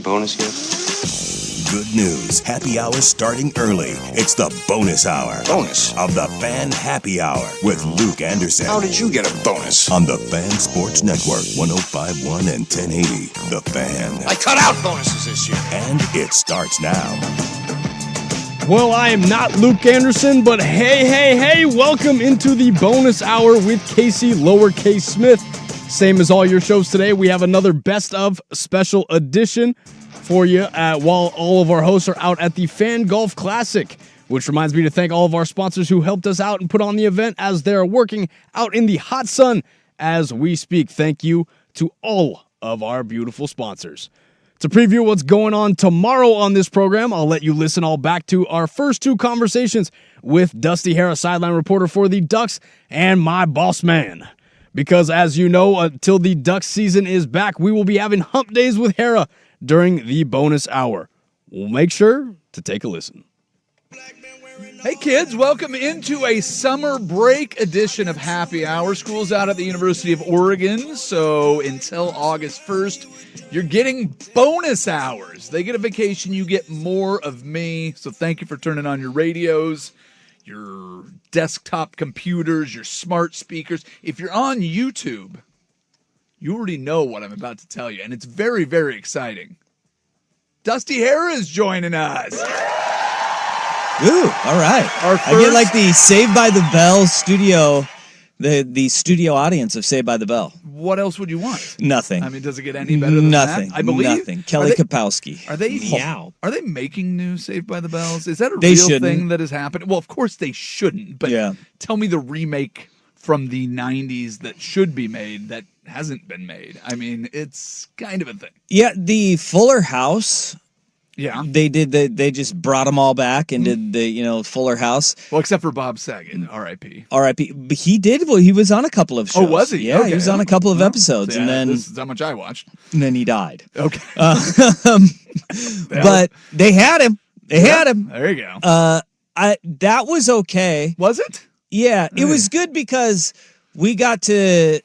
Bonus yet? Good news. Happy hour starting early. It's the bonus hour. Bonus? Of the Fan Happy Hour with Luke Anderson. How did you get a bonus? On the Fan Sports Network, 105.1 and 1080. The Fan. I cut out bonuses this year. And it starts now. Well, I am not Luke Anderson, but hey, welcome into the bonus hour with Casey Lowercase Smith. Same as all your shows today, we have another best of special edition for you while all of our hosts are out at the Fan Golf Classic, which reminds me to thank all of our sponsors who helped us out and put on the event as they're working out in the hot sun as we speak. Thank you to all of our beautiful sponsors. To preview what's going on tomorrow on this program, I'll let you listen all back to our first two conversations with Dusty Hera, sideline reporter for the Ducks, and my boss man. Because as you know, until the Ducks season is back, we will be having hump days with Hera during the bonus hour. We'll make sure to take a listen. Hey kids, welcome into a summer break edition of Happy Hour. School's out at the University of Oregon, so until August 1st, you're getting bonus hours. They get a vacation, you get more of me, so thank you for turning on your radios, your desktop computers, your smart speakers. If you're on YouTube, you already know what I'm about to tell you, and it's very, very exciting. Dusty Hera is joining us. Ooh, all right. I get like the Saved by the Bell studio, the studio audience of Saved by the Bell. What else would you want? Nothing. I mean, does it get any better than nothing, that? I believe nothing. Kelly Kapowski. Are they making new Saved by the Bells? Is that a They real shouldn't. thing that is happening? Well, of course they shouldn't, but Yeah. tell me the remake from the 90s that should be made that hasn't been made. I mean, it's kind of a thing. Yeah, the Fuller House. Yeah. They just brought them all back and did the, Fuller House. Well, except for Bob Saget, R.I.P. R.I.P. But he was on a couple of shows. Oh, was he? Yeah, Okay. he was on a couple of episodes, Yeah, and then this is how much I watched. he died. Okay. But they had him. Had him. There you go. That was okay. Was it? Yeah, it was good because we got to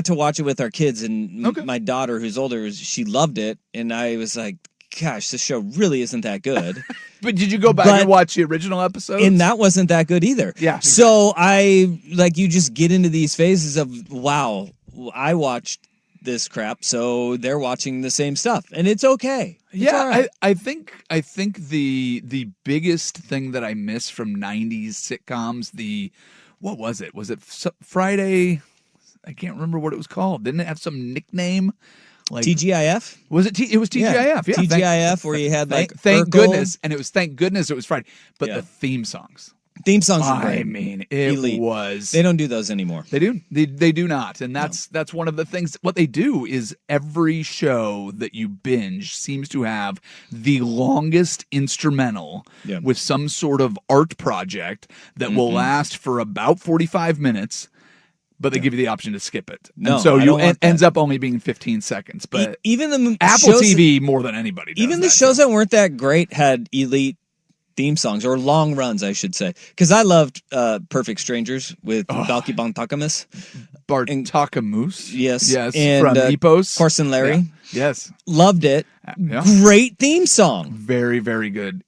watch it with our kids, and my daughter, who's older, she loved it, and I was like, gosh, this show really isn't that good. But did you go back and watch the original episodes? And that wasn't that good either. Yeah. So you just get into these phases of, wow, I watched this crap, so they're watching the same stuff, and it's okay. It's all right. I think the biggest thing that I miss from 90s sitcoms, what was it? Was it Friday? I can't remember what it was called. Didn't it have some nickname? Like TGIF? Was it? It was TGIF. Yeah, TGIF, where you had thank Urkel. goodness, and it was thank goodness it was Friday. But Yeah. the theme songs. Theme songs are great. I mean, it Elite. was. They don't do those anymore. They do. They do not, and that's one of the things. What they do is every show that you binge seems to have the longest instrumental with some sort of art project that will last for about 45 minutes. But they give you the option to skip it. No, and so I don't want ends up only being 15 seconds. But even the Apple shows, TV more than anybody does. Even the shows that weren't that great had elite theme songs, or long runs, I should say. Because I loved Perfect Strangers with Balki Bartakamus. Bartakamus? Yes. Yes, And from Epos. Carson Larry. Yes. Loved it. Yeah. Great theme song. Very, very good.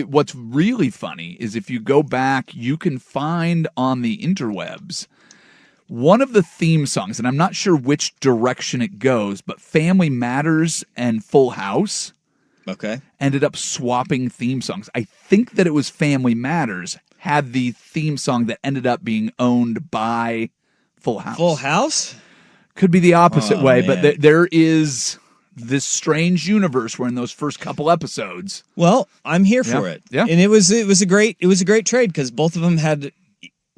What's really funny is if you go back, you can find on the interwebs one of the theme songs, and I'm not sure which direction it goes, but Family Matters and Full House Okay. ended up swapping theme songs. I think that it was Family Matters had the theme song that ended up being owned by Full House. Full House? Could be the opposite way, man. but there is this strange universe where in those first couple episodes. Well, I'm here for it. Yeah. And it was a great trade because both of them had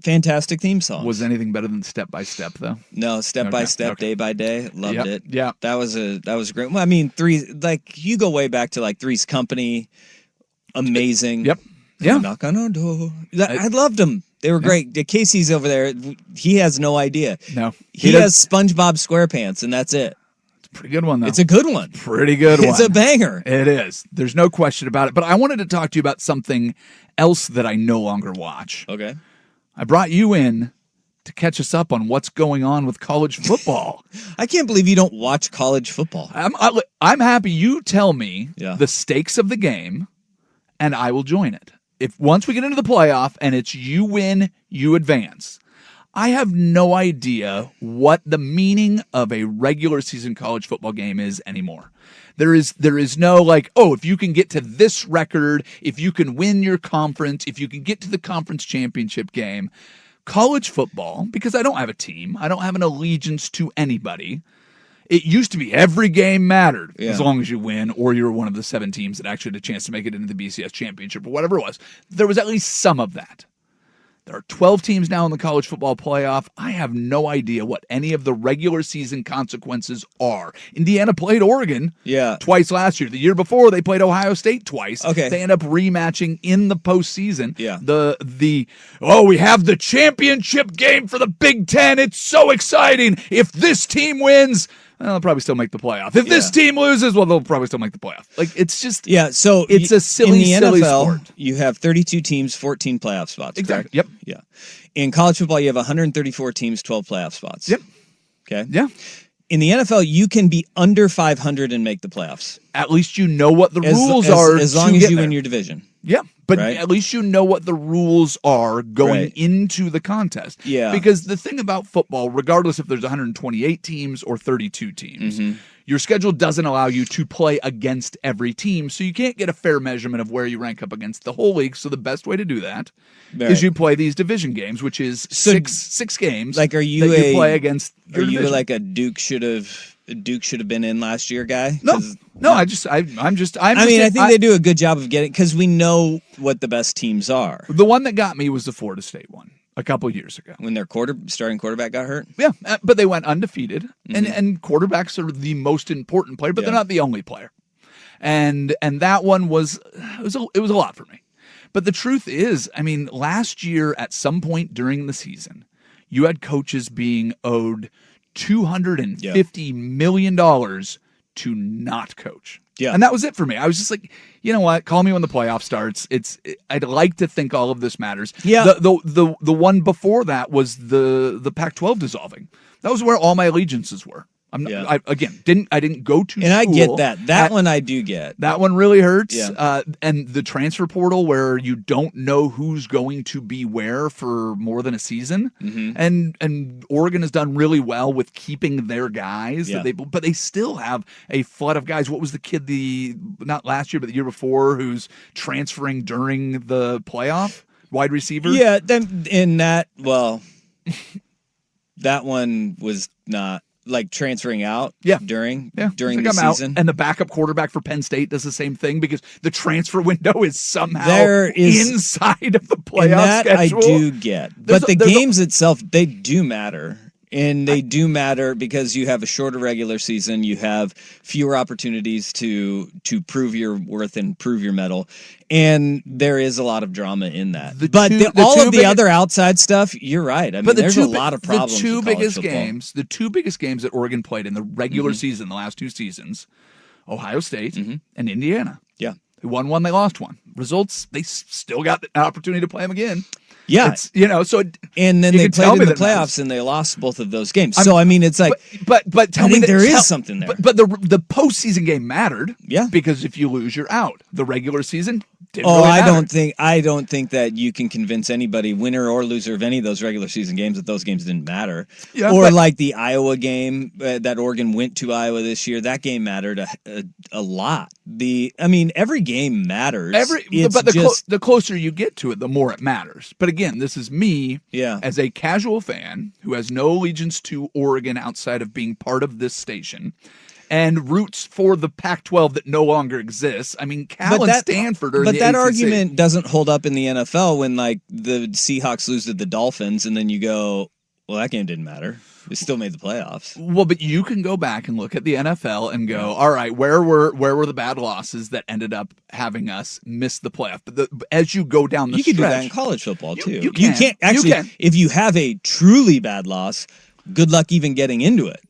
fantastic theme songs. Was anything better than Step by Step though? No, Step by Step, okay. Day by Day. Loved Yep, it. yeah. That was great. Well, I mean, you go way back to like Three's Company. Amazing. Yep. Yeah. Knock on our door. I loved them. They were great. Casey's over there. He has no idea. No. He has SpongeBob SquarePants, and that's it. Pretty good one, though. It's a good one. Pretty good one. It's a banger. It is. There's no question about it. But I wanted to talk to you about something else that I no longer watch. Okay. I brought you in to catch us up on what's going on with college football. I can't believe you don't watch college football. I'm happy you tell me Yeah. the stakes of the game, and I will join it. If once we get into the playoff and it's you win, you advance. I have no idea what the meaning of a regular season college football game is anymore. There is no like, oh, if you can get to this record, if you can win your conference, if you can get to the conference championship game. College football, because I don't have a team, I don't have an allegiance to anybody. It used to be every game mattered as long as you win or you're one of the 7 teams that actually had a chance to make it into the BCS championship or whatever it was. There was at least some of that. There are 12 teams now in the college football playoff. I have no idea what any of the regular season consequences are. Indiana played Oregon twice last year. The year before, they played Ohio State twice. Okay. They end up rematching in the postseason. Yeah. We have the championship game for the Big Ten. It's so exciting. If this team wins, they'll probably still make the playoff. If this team loses, well, they'll probably still make the playoff. Like, it's just... Yeah, so... It's a silly, in the silly NFL, sport. you have 32 teams, 14 playoff spots, Exactly. correct? Yep. Yeah. In college football, you have 134 teams, 12 playoff spots. Yep. Okay? Yeah. In the NFL, you can be under 500 and make the playoffs. At least you know what the rules are. As long as you win your division. Yeah, but right? at least you know what the rules are going Right. into the contest. Yeah. Because the thing about football, regardless if there's 128 teams or 32 teams, your schedule doesn't allow you to play against every team, so you can't get a fair measurement of where you rank up against the whole league. So the best way to do that is you play these division games, which is six games. Like, are you that you play against? Are you division. like a Duke should have been in last year guy? No, I think they do a good job of getting, because we know what the best teams are. The one that got me was the Florida State one a couple years ago. When their starting quarterback got hurt? Yeah, but they went undefeated, and quarterbacks are the most important player, but they're not the only player. And that one was a lot for me. But the truth is, I mean, last year at some point during the season, you had coaches being owed $250 million to not coach. Yeah. And that was it for me. I was just like, you know what? Call me when the playoff starts. I'd like to think all of this matters. Yeah. The one before that was the Pac-12 dissolving. That was where all my allegiances were. I didn't go to And school. I get that. That one I do get. That one really hurts. Yeah. And the transfer portal where you don't know who's going to be where for more than a season. And Oregon has done really well with keeping their guys. Yeah. But they still have a flood of guys. What was the kid not last year, but the year before, who's transferring during the playoff? Wide receiver? Yeah, that one was not like transferring out during the season. And the backup quarterback for Penn State does the same thing because the transfer window is somehow inside of the playoff schedule. I do get. But the games itself, they do matter. And they do matter because you have a shorter regular season. You have fewer opportunities to prove your worth and prove your mettle. And there is a lot of drama in that. All of the other outside stuff, you're right. I mean, there's a lot of problems. The two biggest games that Oregon played in the regular season, the last 2 seasons, Ohio State and Indiana. Yeah. They won one, they lost one. Results, they still got an opportunity to play them again. Yeah. It's, you know, so and then you they can tell played in me the that it matters. playoffs and they lost both of those games. So I mean, it's like, but tell I me think that there is something there. But the postseason game mattered. Yeah. Because if you lose, you're out. The regular season didn't Oh, really I matter. don't think that you can convince anybody, winner or loser of any of those regular season games, that those games didn't matter. Yeah, or but- like the Iowa game that Oregon went to Iowa this year, that game mattered a lot. Every game matters. But the closer you get to it, the more it matters. But again, this is me as a casual fan who has no allegiance to Oregon outside of being part of this station and roots for the Pac-12 that no longer exists. I mean, Cal and Stanford are in the that ACC. argument doesn't hold up in the NFL when like the Seahawks lose to the Dolphins and then you go, well, that game didn't matter. It still made the playoffs. Well, but you can go back and look at the NFL and go, all right, where were the bad losses that ended up having us miss the playoff? But as you go down the you stretch, can do that in college football too. You can't actually. You can. If you have a truly bad loss, good luck even getting into it.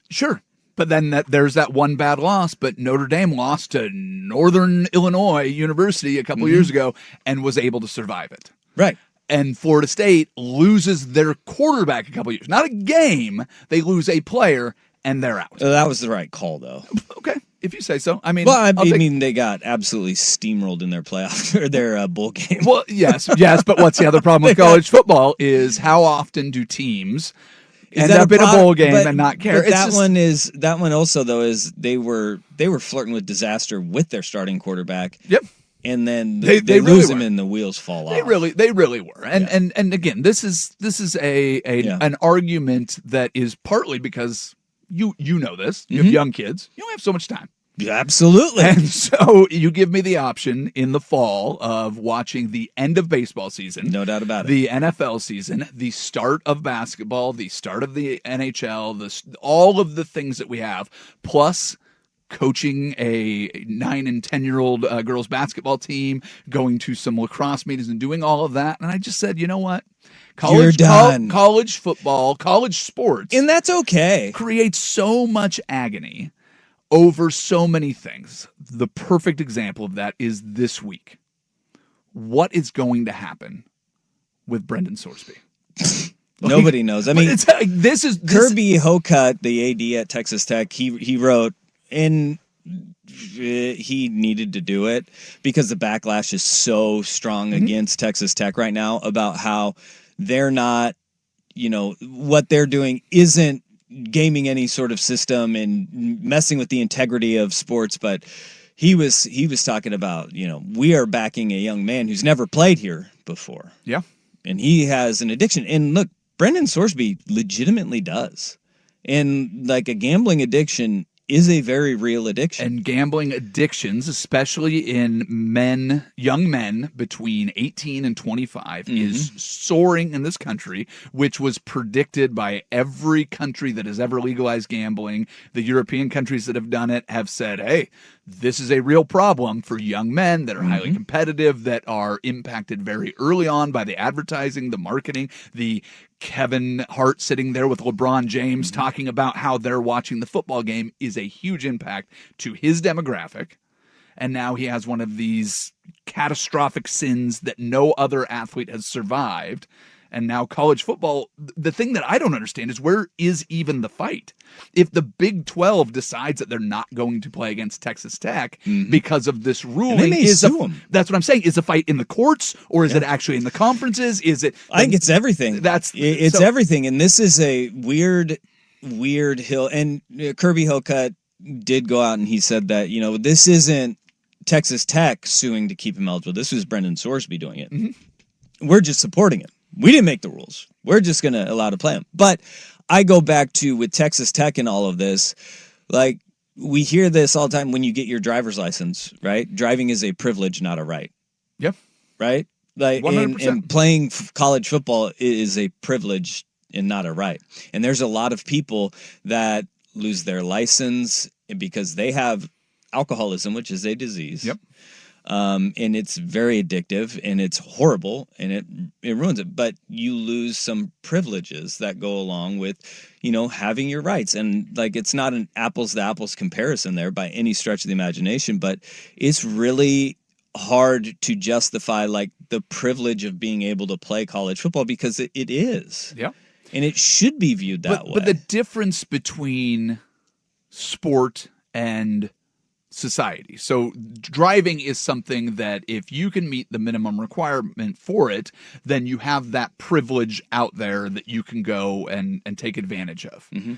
Sure. But then there's that one bad loss, but Notre Dame lost to Northern Illinois University a couple years ago and was able to survive it. Right. And Florida State loses their quarterback a couple years. Not a game. They lose a player, and they're out. That was the right call, though. Okay, if you say so. I mean, well, I mean, they got absolutely steamrolled in their playoff or their bowl game. Well, yes. But what's the other problem with college football is how often do teams end up in a bowl game and not care? But that one also though is they were flirting with disaster with their starting quarterback. Yep. And then they they really lose were. him and the wheels fall off. They really were. And again, this is an argument that is partly because you know this. You have young kids. You only have so much time. Yeah, absolutely. And so you give me the option in the fall of watching the end of baseball season. No doubt about it. The NFL season, the start of basketball, the start of the NHL, all of the things that we have, plus coaching a 9 and 10-year-old girls basketball team, going to some lacrosse meetings and doing all of that. And I just said, you know what? You're done. College football, college sports. And that's okay. Creates so much agony over so many things. The perfect example of that is this week. What is going to happen with Brendan Sorsby? Nobody knows. I mean, it's like, this Kirby Hocutt, the AD at Texas Tech, he wrote, and he needed to do it because the backlash is so strong against Texas Tech right now about how they're not, what they're doing isn't gaming any sort of system and messing with the integrity of sports. But he was talking about, we are backing a young man who's never played here before. Yeah. And he has an addiction. And look, Brendan Sorsby legitimately does. And like a gambling addiction is a very real addiction. And gambling addictions, especially in young men between 18 and 25, is soaring in this country, which was predicted by every country that has ever legalized gambling. The European countries that have done it have said, hey, this is a real problem for young men that are highly competitive, that are impacted very early on by the advertising, the marketing, the Kevin Hart sitting there with LeBron James talking about how they're watching the football game is a huge impact to his demographic. And now he has one of these catastrophic sins that no other athlete has survived. And now college football, the thing that I don't understand is where is even the fight? If the Big 12 decides that they're not going to play against Texas Tech because of this ruling, that's what I'm saying. Is the fight in the courts or is it actually in the conferences? Is it? I think it's everything. It's everything. And this is a weird hill. And Kirby Hocutt did go out and he said that, this isn't Texas Tech suing to keep him eligible. This was Brendan Sorsby doing it. We're just supporting it. We didn't make the rules. We're just going to allow to play them. But I go back to with Texas Tech and all of this, like we hear this all the time when you get your driver's license, right? Driving is a privilege, not a right. Yep. Right? Like 100%. and playing college football is a privilege and not a right. And there's a lot of people that lose their license because they have alcoholism, which is a disease. Yep. And it's very addictive and it's horrible and it ruins it. But you lose some privileges that go along with, having your rights. And like, it's not an apples to apples comparison there by any stretch of the imagination, but it's really hard to justify like the privilege of being able to play college football because it is. Yeah. And it should be viewed that way. But the difference between sport and society. So driving is something that if you can meet the minimum requirement for it, then you have that privilege out there that you can go and take advantage of. Mm-hmm.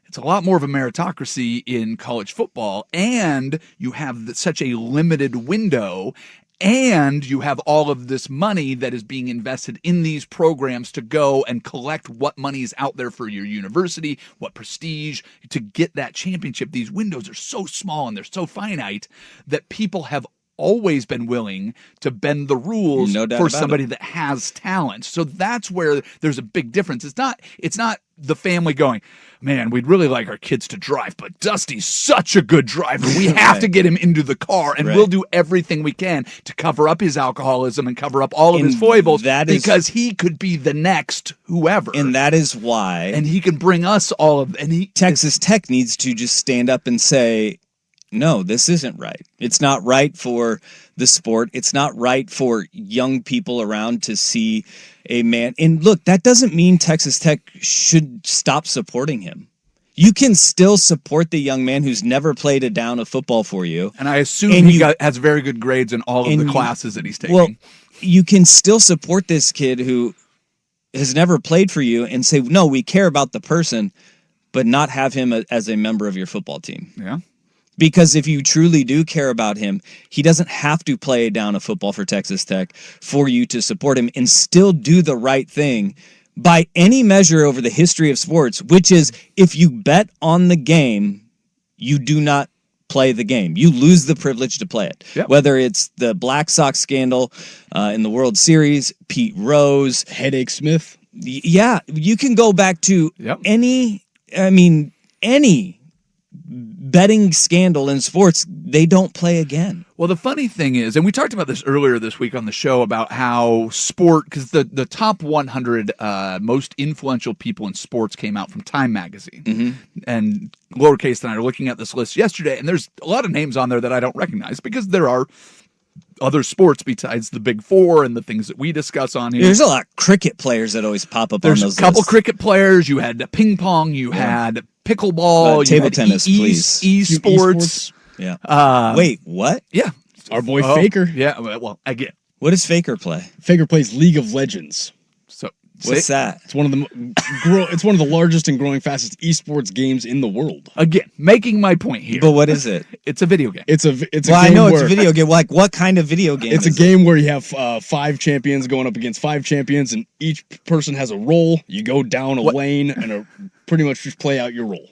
It's a lot more of a meritocracy in college football, and you have such a limited window, and you have all of this money that is being invested in these programs to go and collect what money is out there for your university, what prestige, to get that championship. These windows are so small and they're so finite that people have always been willing to bend the rules for somebody that has talent. So that's where there's a big difference. It's not the family going, man, we'd really like our kids to drive, but Dusty's such a good driver. We have to get him into the car, and we'll do everything we can to cover up his alcoholism and cover up all of his foibles because he could be the next whoever. And that is why. And he can bring us all of, Texas Tech needs to just stand up and say, no, this isn't right. It's not right for the sport. It's not right for young people around to see a man. And look, that doesn't mean Texas Tech should stop supporting him. You can still support the young man who's never played a down of football for you. And I assume he has very good grades in all of the classes that he's taking. Well, you can still support this kid who has never played for you and say, no, we care about the person, but not have him as a member of your football team. Yeah. Because if you truly do care about him, he doesn't have to play down a football for Texas Tech for you to support him and still do the right thing by any measure over the history of sports, which is if you bet on the game, you do not play the game. You lose the privilege to play it. Yep. Whether it's the Black Sox scandal in the World Series, Pete Rose, Headache Smith. Yeah, you can go back to any betting scandal in sports, they don't play again. Well, the funny thing is, and we talked about this earlier this week on the show about how sport, because the top 100 most influential people in sports came out from Time Magazine. Mm-hmm. And Lowercase and I are looking at this list yesterday, and there's a lot of names on there that I don't recognize because there are other sports besides the big four and the things that we discuss on here. There's a lot of cricket players that always pop up on those lists. There's a couple cricket players. You had ping pong. You had pickleball. Table tennis, please. Esports. Yeah. Wait, what? Yeah. Our boy Faker. Yeah. Well, again. What does Faker play? Faker plays League of Legends. So what's that? It's one of the largest and growing fastest esports games in the world. Again, making my point here. But what is it? It's a video game. It's a game. I know it's a video game. Like, what kind of video game? It's a game where you have 5 champions going up against 5 champions, and each person has a role. You go down a lane and pretty much just play out your role.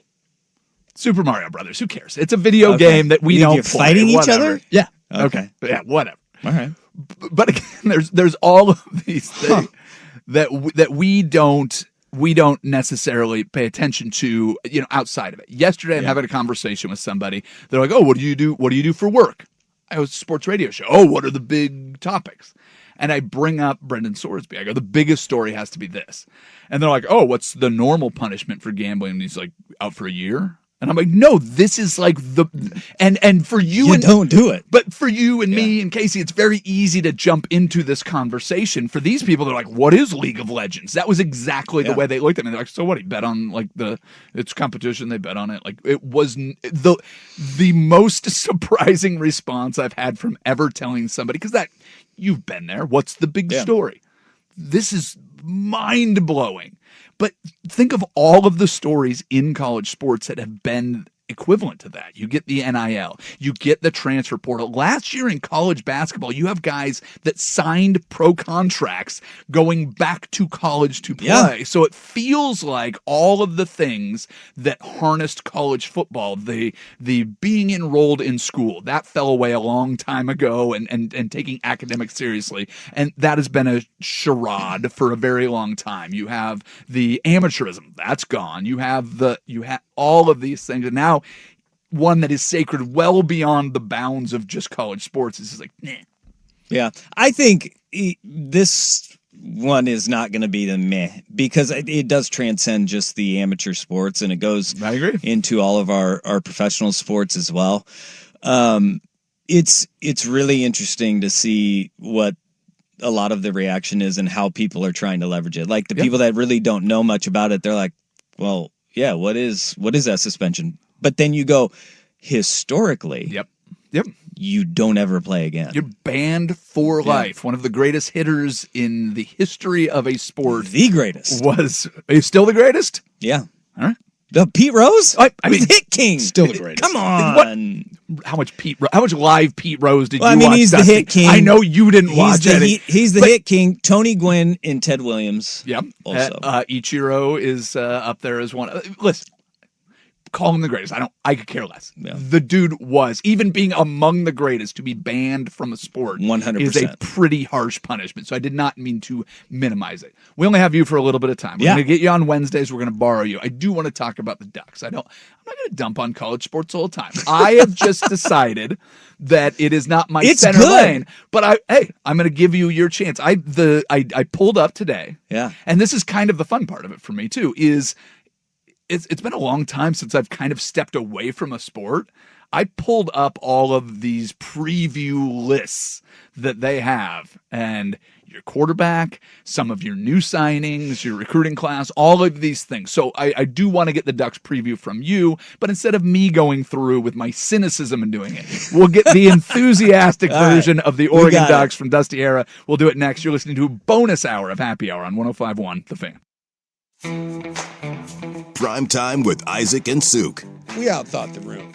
Super Mario Brothers. Who cares? It's a video game that we don't You're play. fighting each other? Yeah. Okay. Yeah. Whatever. All right. But again, there's all of these things that we don't necessarily pay attention to, outside of it. Yesterday, I'm having a conversation with somebody. They're like, "Oh, what do you do? What do you do for work?" I was a sports radio show. Oh, what are the big topics? And I bring up Brendan Sorsby. I go, the biggest story has to be this. And they're like, "Oh, what's the normal punishment for gambling?" And he's like, "Out for a year." And I'm like, no, this is like and for you don't do it. But for you and me and Casey, it's very easy to jump into this conversation. For these people, they're like, what is League of Legends? That was exactly the way they looked at me. They're like, so what? He bet on like it's competition. They bet on it. Like it was the most surprising response I've had from ever telling somebody, because that you've been there. What's the big story? This is mind blowing. But think of all of the stories in college sports that have been equivalent to that. You get the NIL, you get the transfer portal. Last year in college basketball, you have guys that signed pro contracts going back to college to play. Yeah. So it feels like all of the things that harnessed college football, the being enrolled in school, that fell away a long time ago, and taking academics seriously. And that has been a charade for a very long time. You have the amateurism, that's gone. You have all of these things. And now one that is sacred well beyond the bounds of just college sports is just like, nah. Yeah. I think this one is not going to be the meh, because it does transcend just the amateur sports, and it goes I agree. into all of our professional sports as well. it's really interesting to see what a lot of the reaction is and how people are trying to leverage it. Like the people that really don't know much about it, they're like, well, yeah, what is that suspension? But then you go, historically, Yep. you don't ever play again. You're banned for life. One of the greatest hitters in the history of a sport. The greatest. Are you still the greatest? Yeah. All right. The Pete Rose? I mean, He's Hit King. Still the greatest. Come on. How much live Pete Rose did you I mean, watch? he's Dusty? the Hit King. I know you didn't watch it. He's the Hit King. Tony Gwynn and Ted Williams. Yep. Also. Ichiro is up there as one. Listen, call him the greatest. I could care less. Yeah. The dude was, even being among the greatest, to be banned from a sport 100%. is a pretty harsh punishment. So I did not mean to minimize it. We only have you for a little bit of time. We're going to get you on Wednesdays. We're going to borrow you. I do want to talk about the Ducks. I'm not going to dump on college sports all the time. I have just decided that it is not my center lane. But I'm going to give you your chance. I pulled up today. Yeah. And this is kind of the fun part of it for me too, is it's been a long time since I've kind of stepped away from a sport. I pulled up all of these preview lists that they have, and your quarterback, some of your new signings, your recruiting class, all of these things. So I do want to get the Ducks preview from you, but instead of me going through with my cynicism and doing it, we'll get the enthusiastic version of the Oregon Ducks from Dusty Era. We'll do it next. You're listening to a bonus hour of Happy Hour on 105.1 The Fan. Prime Time with Isaac and Suk. We outthought the room.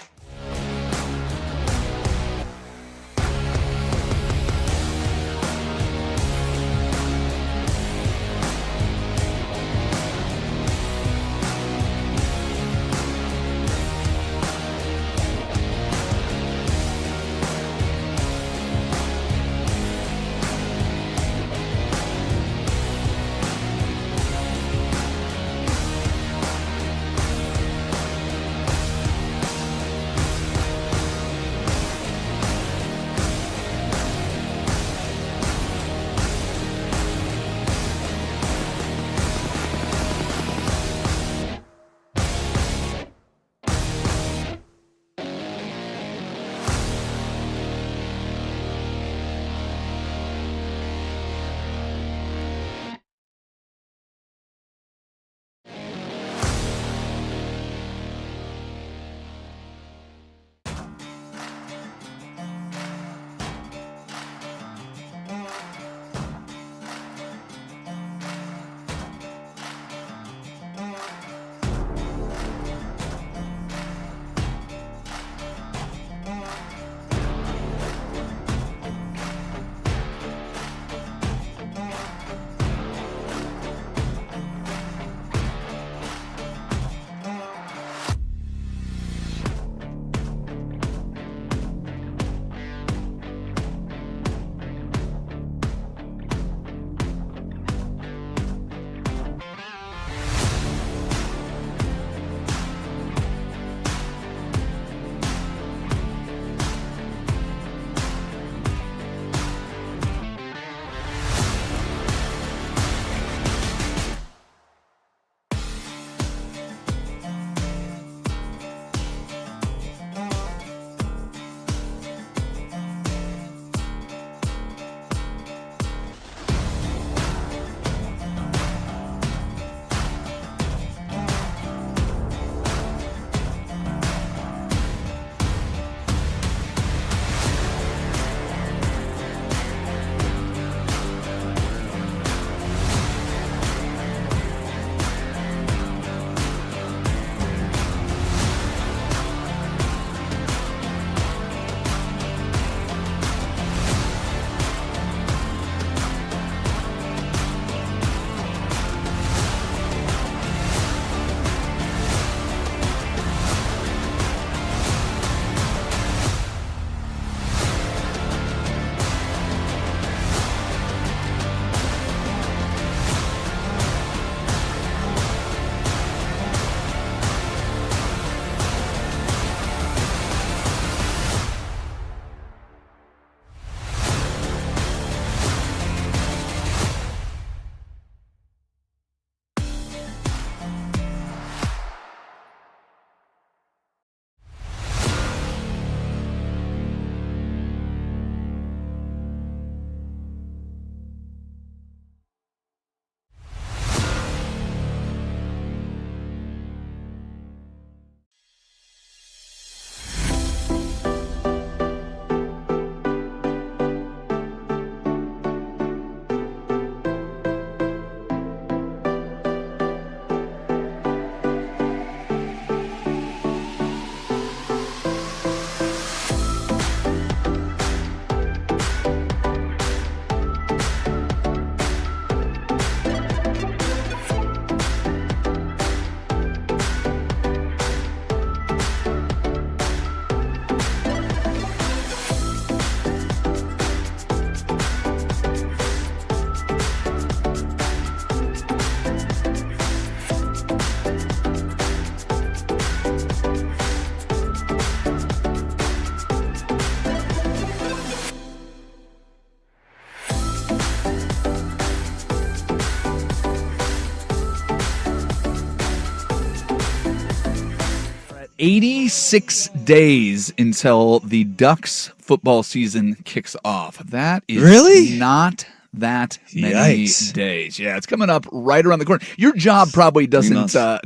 86 days until the Ducks football season kicks off. That is really not that many days. Yeah, it's coming up right around the corner. Your job probably doesn't have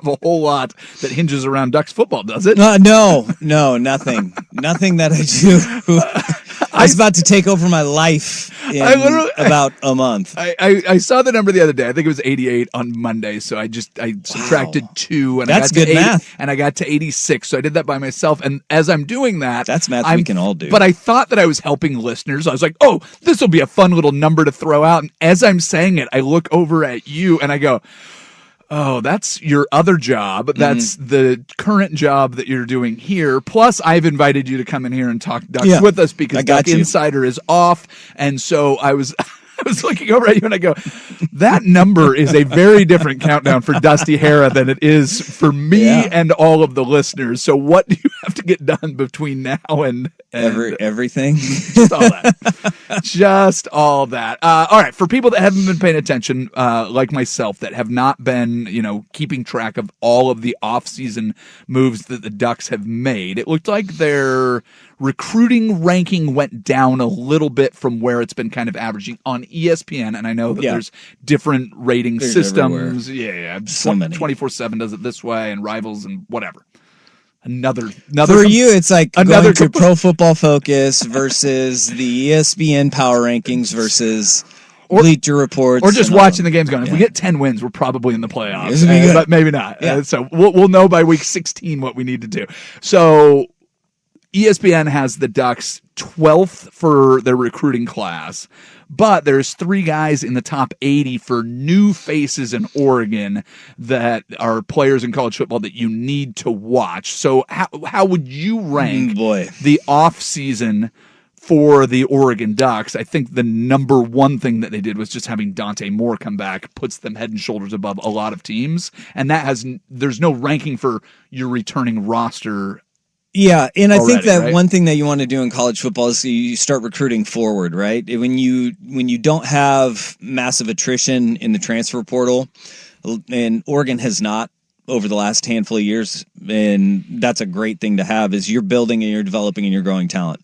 a whole lot that hinges around Ducks football, does it? No, nothing. Nothing that I do. I was about to take over my life in about a month. I saw the number the other day. I think it was 88 on Monday. So I subtracted 2, and that's I got good math. And I got to 86. So I did that by myself. And as I'm doing that, that's math we can all do. But I thought that I was helping listeners. I was like, oh, this will be a fun little number to throw out. And as I'm saying it, I look over at you and I go, oh, that's your other job. That's the current job that you're doing here. Plus, I've invited you to come in here and talk Ducks with us because Duck Insider is off. And so I was looking over at you and I go, that number is a very different countdown for Dusty Hara than it is for me and all of the listeners. So what do you have to get done between now and everything? Just all that. Just all that. All right. For people that haven't been paying attention, like myself, that have not been, keeping track of all of the off-season moves that the Ducks have made, it looked like their recruiting ranking went down a little bit from where it's been kind of averaging on ESPN. And I know that there's different rating systems. Everywhere. Yeah. So many. 24/7 does it this way, and Rivals and whatever. Another for you, it's like going to Pro Football Focus versus the ESPN Power Rankings versus Bleacher Reports, or just watching the games going. If we get 10 wins, we're probably in the playoffs, but maybe not. Yeah. So we'll know by week 16 what we need to do. So ESPN has the Ducks 12th for their recruiting class, but there's 3 guys in the top 80 for new faces in Oregon that are players in college football that you need to watch. So how would you rank the offseason for the Oregon Ducks? I think the number one thing that they did was just having Dante Moore come back puts them head and shoulders above a lot of teams, and there's no ranking for your returning roster. Yeah, and I think that one thing that you want to do in college football is you start recruiting forward, right? When you don't have massive attrition in the transfer portal, and Oregon has not over the last handful of years, and that's a great thing to have, is you're building and you're developing and you're growing talent.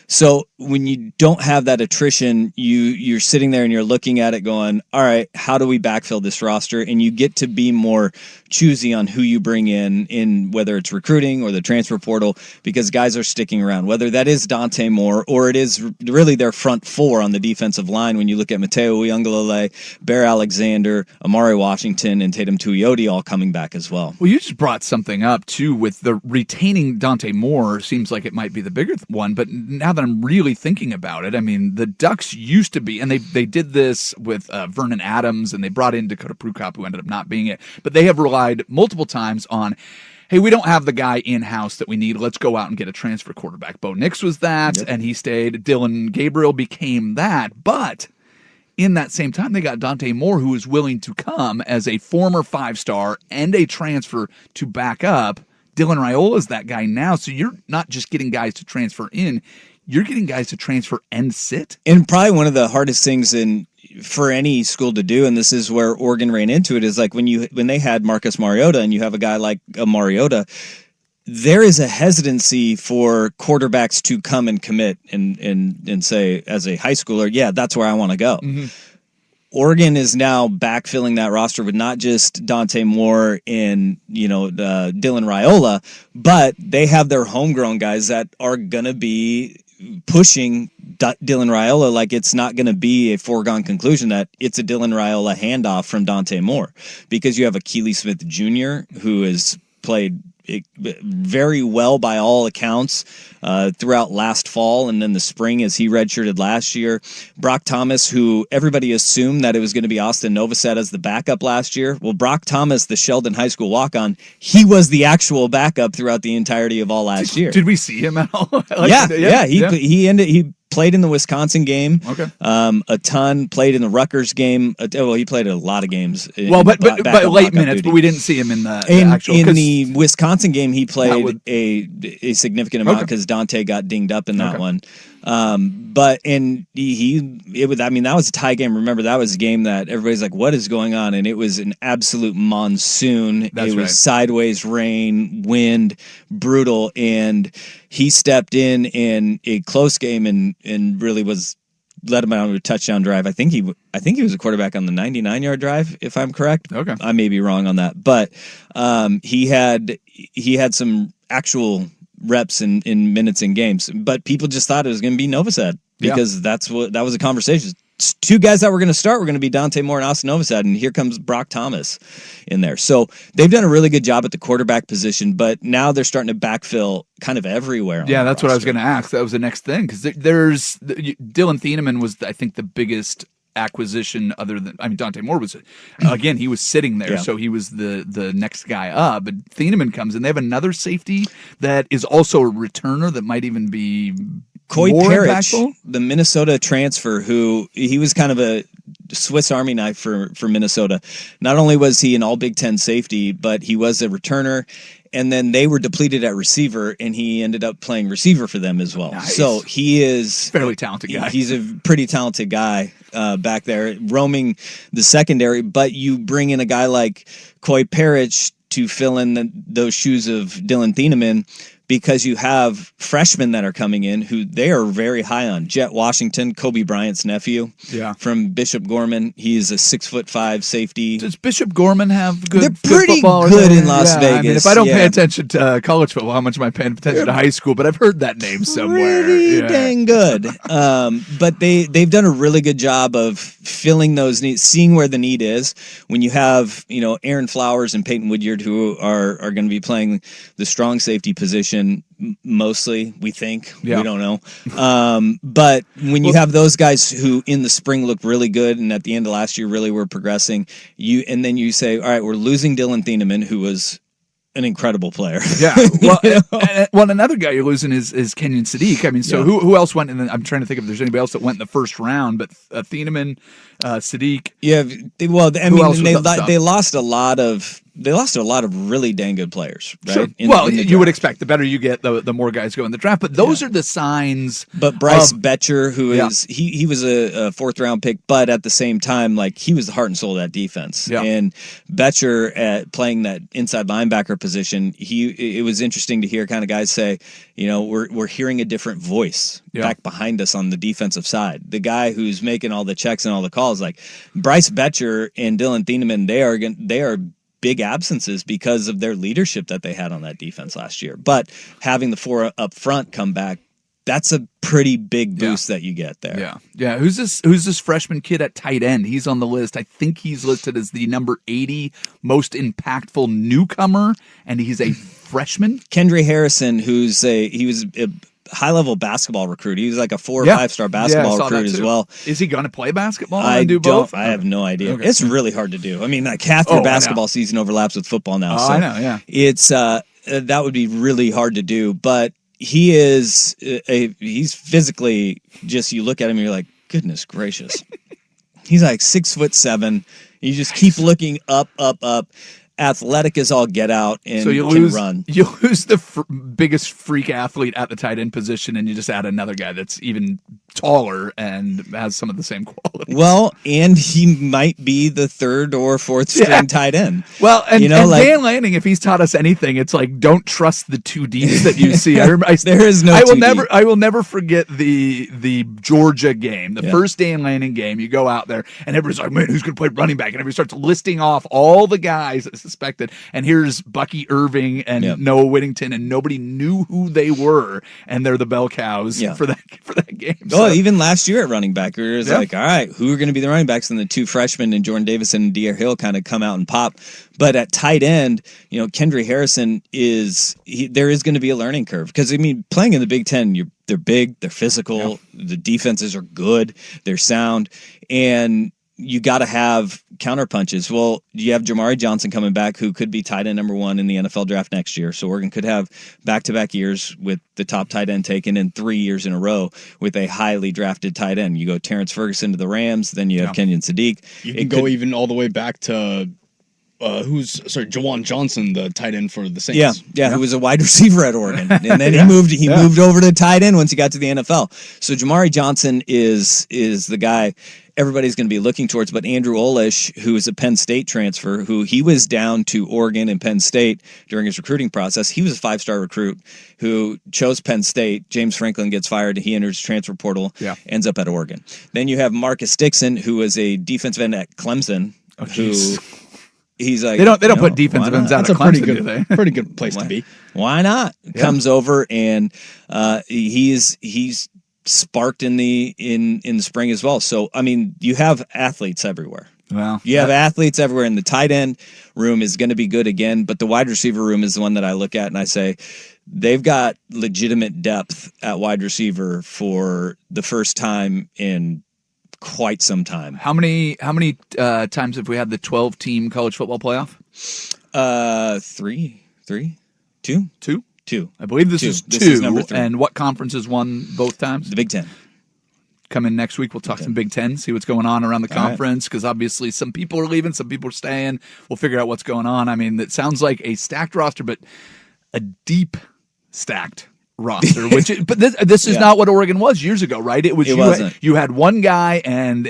So when you don't have that attrition, you're sitting there and you're looking at it going, all right, how do we backfill this roster? And you get to be more choosy on who you bring in whether it's recruiting or the transfer portal, because guys are sticking around, whether that is Dante Moore or it is really their front 4 on the defensive line. When you look at Mateo Uiagalelei, Bear Alexander, Amari Washington, and Tatum Tuioti all coming back as well. Well, you just brought something up too with the retaining Dante Moore. Seems like it might be the bigger one, but now that I'm really thinking about it, I mean, the Ducks used to be, and they did this with Vernon Adams, and they brought in Dakota Prukop, who ended up not being it, but they have relied multiple times on, hey, we don't have the guy in-house that we need. Let's go out and get a transfer quarterback. Bo Nix was that, and he stayed. Dylan Gabriel became that, but in that same time, they got Dante Moore, who was willing to come as a former 5-star and a transfer to back up. Dylan Raiola is that guy now, so you're not just getting guys to transfer in, you're getting guys to transfer and sit. And probably one of the hardest things for any school to do, and this is where Oregon ran into it, is like when they had Marcus Mariota and you have a guy like a Mariota, there is a hesitancy for quarterbacks to come and commit and say, as a high schooler, yeah, that's where I want to go. Mm-hmm. Oregon is now backfilling that roster with not just Dante Moore and Dylan Raiola, but they have their homegrown guys that are going to be pushing Dylan Raiola. Like, it's not going to be a foregone conclusion that it's a Dylan Raiola handoff from Dante Moore, because you have a Keely Smith Jr. who has played very well by all accounts throughout last fall and then the spring as he redshirted last year. Brock Thomas, who everybody assumed that it was going to be Austin Novosad as the backup last year. Well, Brock Thomas, the Sheldon High School walk-on, he was the actual backup throughout the entirety of all last year. Did we see him at all? He played in the Wisconsin game. Okay. A ton. Played in the Rutgers game. He played a lot of games. But late minutes. Duty. But we didn't see him in the actual. In the Wisconsin game, he played a significant amount because Dante got dinged up in that one. But that was a tie game. Remember, that was a game that everybody's like, what is going on? And it was an absolute monsoon. It was sideways rain, wind, brutal. And he stepped in a close game and really led him out on a touchdown drive. I think he was a quarterback on the 99-yard drive, if I'm correct. Okay. I may be wrong on that. But he had some actual reps in minutes in games, but people just thought it was going to be Novosad because that was a conversation. Two guys that were going to start were going to be Dante Moore and Austin Novosad, and here comes Brock Thomas in there. So they've done a really good job at the quarterback position, but now they're starting to backfill kind of everywhere. Yeah, that's what I was going to ask. That was the next thing, because there's Dylan Thieneman was, I think, the biggest acquisition Dante Moore was, again, he was sitting there, so he was the next guy up, but Thieneman comes in. They have another safety that is also a returner that might even be Coy more Parrish, impactful. The Minnesota transfer, who he was kind of a Swiss Army knife for Minnesota. Not only was he an all Big Ten safety, but he was a returner. And then they were depleted at receiver, and he ended up playing receiver for them as well. Nice. So he is fairly talented guy. He's a pretty talented guy back there, roaming the secondary. But you bring in a guy like Coy Parrish to fill in those shoes of Dylan Thieneman, because you have freshmen that are coming in who they are very high on. Jet Washington, Kobe Bryant's nephew, from Bishop Gorman. He's a 6'5" safety. Does Bishop Gorman have good? They're pretty football good in Las Vegas. I mean, if I don't pay attention to college football, how much am I paying attention to high school? But I've heard that name somewhere. Pretty dang good. But they've done a really good job of filling those needs, seeing where the need is. When you have Aaron Flowers and Peyton Woodyard, who are going to be playing the strong safety position. Mostly, we think. We don't know. But when you have those guys who in the spring looked really good and at the end of last year really were progressing, and then you say, all right, we're losing Dylan Thieneman, who was an incredible player. Yeah. Well, another guy you're losing is Kenyon Sadiq. I mean, so who else went? And I'm trying to think if there's anybody else that went in the first round, but Thieneman, Sadiq. Yeah. Well, they lost a lot of really dang good players, right? Sure. You would expect the better you get, the more guys go in the draft. But those are the signs. But Bryce Betcher, who is he was a fourth round pick, but at the same time, like, he was the heart and soul of that defense. Yeah. And Betcher at playing that inside linebacker position, it was interesting to hear kind of guys say, we're hearing a different voice back behind us on the defensive side. The guy who's making all the checks and all the calls, like Bryce Betcher and Dylan Thieneman, they are big absences because of their leadership that they had on that defense last year. But having the four up front come back, that's a pretty big boost that you get there. Yeah. Who's this freshman kid at tight end? He's on the list. I think he's listed as the number 80 most impactful newcomer, and he's a freshman. Kendry Harrison, he was a high-level basketball recruit. He was like a 4 or 5-star basketball recruit as well. Is he going to play basketball and do both? I have no idea. Okay. It's really hard to do. I mean, like, half your basketball season overlaps with football now. I know, yeah. It's that would be really hard to do, but he's physically, just, you look at him and you're like, goodness gracious. He's like 6'7". You just keep looking up. Athletic as all get out, and so you can run. You lose the biggest freak athlete at the tight end position, and you just add another guy that's even taller and has some of the same qualities. Well, and he might be the third or fourth string tight end. Well, and Dan Lanning, if he's taught us anything, it's like, don't trust the 2Ds that you see. There is no. I will never forget the Georgia game, the first Dan Lanning game. You go out there, and everybody's like, man, who's going to play running back? And everybody starts listing off all the guys that suspected. And here's Bucky Irving and Noah Whittington, and nobody knew who they were, and they're the bell cows for that game. So, even last year at running back, it was like, all right, who are going to be the running backs? And the two freshmen and Jordan Davison and De'Aaron Hill kind of come out and pop. But at tight end, Kendry Harrison there is going to be a learning curve, because, I mean, playing in the Big Ten, they're big, they're physical, the defenses are good, they're sound, and you got to have counter punches. Well, you have Jamari Johnson coming back, who could be tight end number 1 in the NFL draft next year. So Oregon could have back-to-back years with the top tight end taken in 3 years in a row with a highly drafted tight end. You go Terrence Ferguson to the Rams, then you have Kenyon Sadiq. You can go even all the way back to Jawan Johnson, the tight end for the Saints. Yeah, who was a wide receiver at Oregon, and then he moved over to tight end once he got to the NFL. So Jamari Johnson is the guy everybody's going to be looking towards. But Andrew Olish, who is a Penn State transfer, who he was down to Oregon and Penn State during his recruiting process. He was a 5-star recruit who chose Penn State. James Franklin gets fired. He enters transfer portal, ends up at Oregon. Then you have Marcus Dixon, who was a defensive end at Clemson, he's like, they don't put defensive ends out at Clemson, do they? Pretty good place to be. Why not? Yeah. Comes over and he's sparked in the spring as well. So I mean, you have athletes everywhere. Wow. You have athletes everywhere, and the tight end room is going to be good again. But the wide receiver room is the one that I look at and I say they've got legitimate depth at wide receiver for the first time in quite some time. How many times have we had the 12-team college football playoff? Two. I believe this is number 3. And what conferences won both times? The Big Ten. Come in next week. We'll talk some Big Ten, see what's going on around the conference, because obviously some people are leaving, some people are staying. We'll figure out what's going on. I mean, it sounds like a stacked roster, but a deep stacked roster, but this is not what Oregon was years ago, right? It was you had one guy and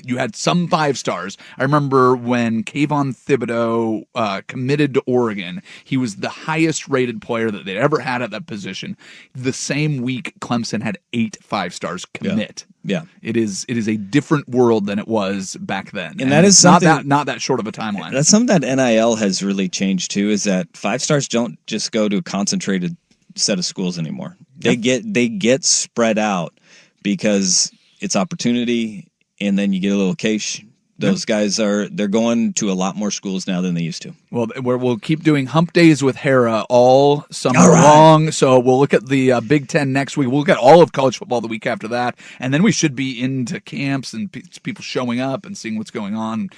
you had some 5 stars. I remember when Kayvon Thibodeau committed to Oregon, he was the highest rated player that they'd ever had at that position. The same week, Clemson had 8 5-stars commit. Yeah. It is a different world than it was back then. And that is something not that short of a timeline. That's something that NIL has really changed too, is that 5-stars don't just go to a concentrated set of schools anymore. They get spread out because it's opportunity, and then you get a little cash. Those guys they're going to a lot more schools now than they used to. Well, we'll keep doing hump days with Hera all summer long. So we'll look at the Big Ten next week. We'll look at all of college football the week after that, and then we should be into camps and people showing up and seeing what's going on.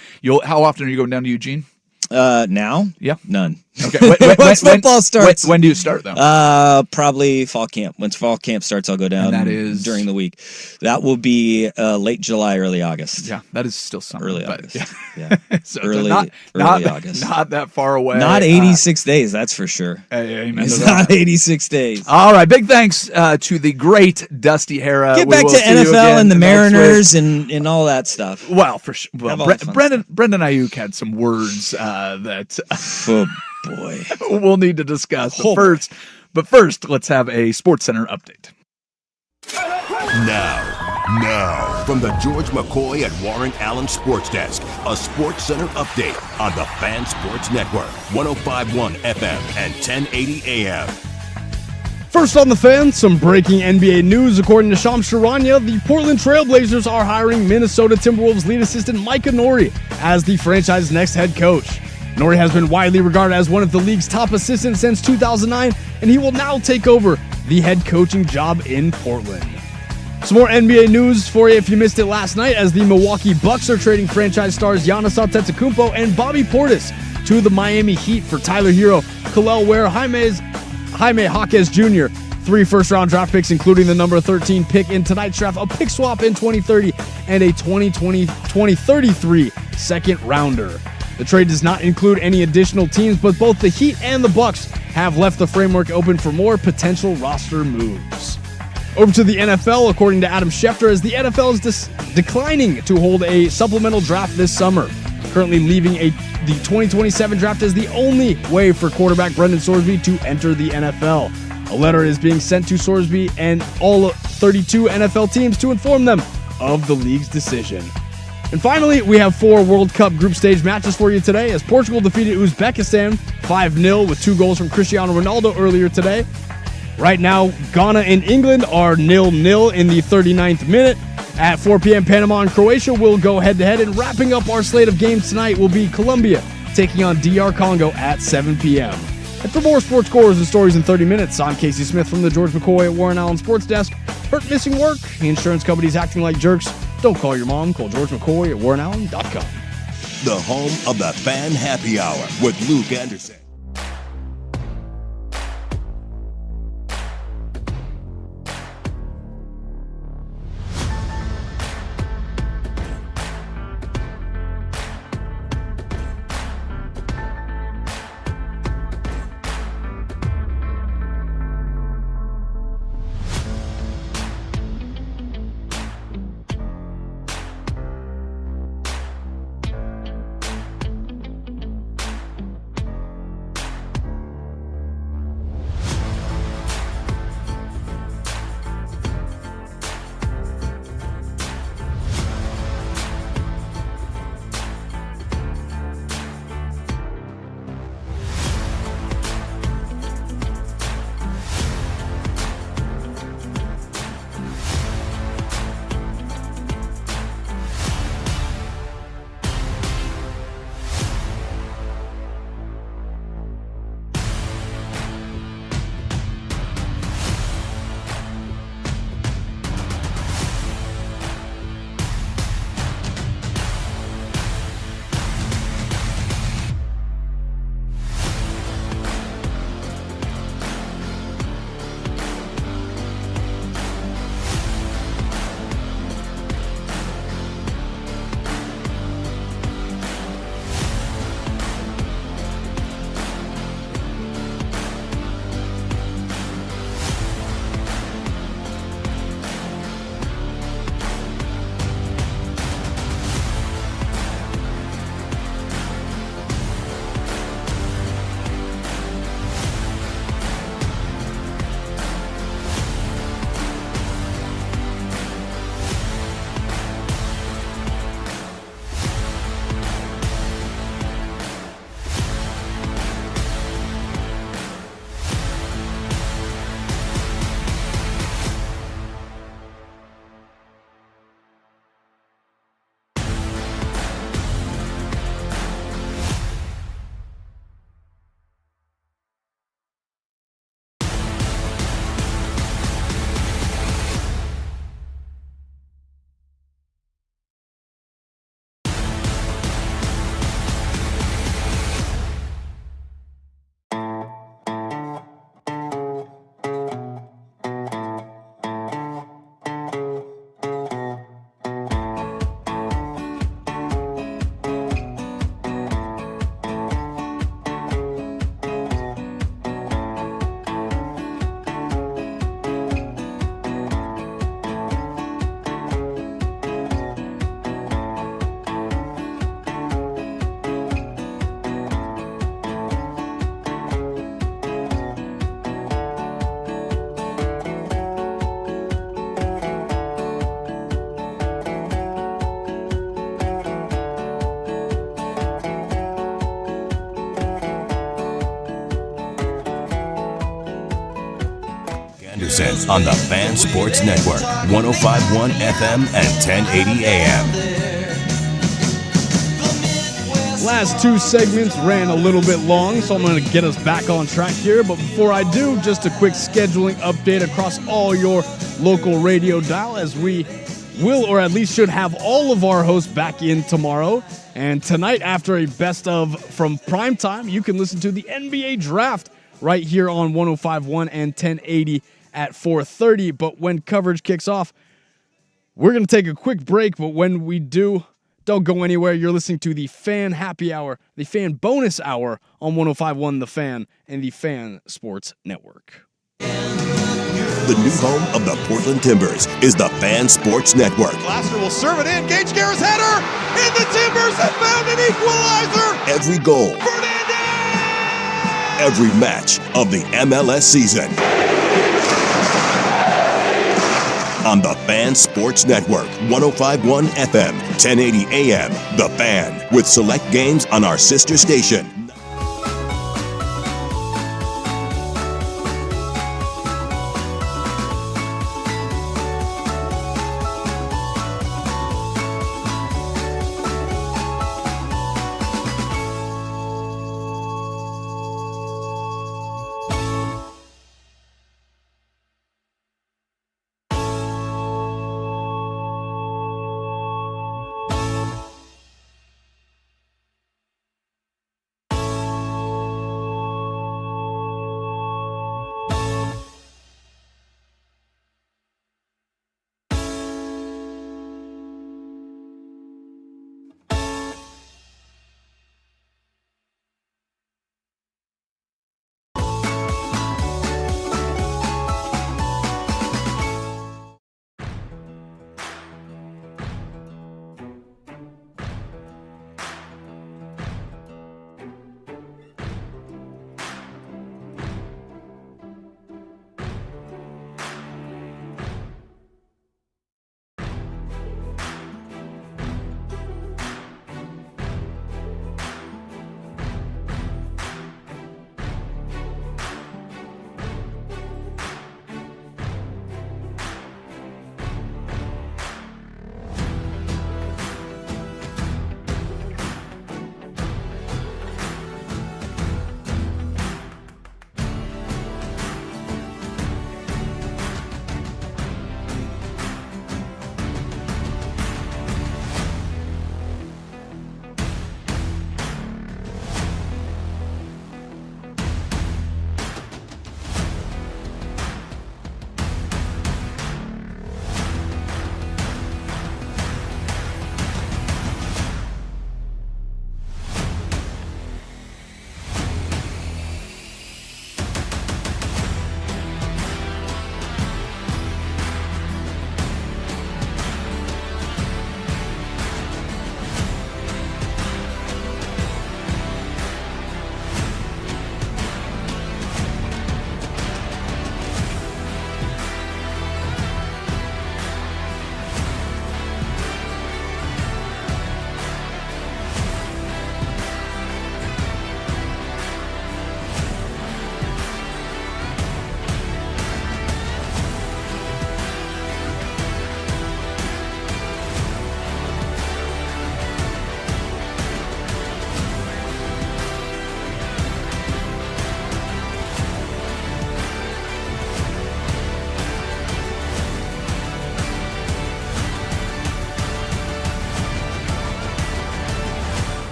How often are you going down to Eugene? Now? Yeah. None. Okay. Once football starts. When do you start, though? Probably fall camp. Once fall camp starts, I'll go down. And that is during the week. That will be late July, early August. Yeah, that is still summer. Early August. Yeah. So early August. Not that far away. Not 86 days, that's for sure. Amen. It's not 86 days. All right. Big thanks to the great Dusty Hera. Get back to NFL and the Mariners and all that stuff. Well, for sure. Well, Brendan Ayuk had some words that. Oh, boy. We'll need to discuss. But first, let's have a SportsCenter update. Now, from the George McCoy and Warren Allen Sports Desk, a SportsCenter update on the Fan Sports Network, 105.1 FM and 1080 AM. First on the Fan, some breaking NBA news. According to Shams Charania, the Portland Trailblazers are hiring Minnesota Timberwolves lead assistant Micah Nori as the franchise's next head coach. Nori has been widely regarded as one of the league's top assistants since 2009, and he will now take over the head coaching job in Portland. Some more NBA news for you if you missed it last night, as the Milwaukee Bucks are trading franchise stars Giannis Antetokounmpo and Bobby Portis to the Miami Heat for Tyler Hero, Kel'el Ware, Jaime Jaquez Jr., 3 first-round draft picks, including the number 13 pick in tonight's draft, a pick swap in 2030, and a 2033 second-rounder. The trade does not include any additional teams, but both the Heat and the Bucks have left the framework open for more potential roster moves. Over to the NFL, according to Adam Schefter, as the NFL is declining to hold a supplemental draft this summer, currently leaving the 2027 draft as the only way for quarterback Brendan Sorsby to enter the NFL. A letter is being sent to Sorsby and all 32 NFL teams to inform them of the league's decision. And finally, we have 4 World Cup group stage matches for you today, as Portugal defeated Uzbekistan 5-0 with 2 goals from Cristiano Ronaldo earlier today. Right now, Ghana and England are 0-0 in the 39th minute. At 4 p.m., Panama and Croatia will go head-to-head, and wrapping up our slate of games tonight will be Colombia taking on DR Congo at 7 p.m. And for more sports scores and stories in 30 minutes, I'm Casey Smith from the George McCoy at Warren Allen Sports Desk. Hurt, missing work, insurance companies acting like jerks. Don't call your mom. Call George McCoy at warrenallen.com. The home of the Fan Happy Hour with Luke Anderson. Anderson on the Fan Sports Network, 105.1 FM and 1080 AM. Last two segments ran a little bit long, so I'm going to get us back on track here. But before I do, just a quick scheduling update across all your local radio dial, as we will, or at least should, have all of our hosts back in tomorrow. And tonight, after a best of from primetime, you can listen to the NBA Draft right here on 105.1 and 1080 at 4:30. But when coverage kicks off, we're going to take a quick break. But when we do, don't go anywhere. You're listening to the Fan Happy Hour, the Fan Bonus Hour on 105.1 The Fan and the Fan Sports Network. The new home of the Portland Timbers is the Fan Sports Network. Glasser will serve it in. Gage Garrett's header, and the Timbers have found an equalizer. Every goal, Fernandez! every match of the MLS season. On the Fan Sports Network, 105.1 FM, 1080 AM, The Fan, with select games on our sister station.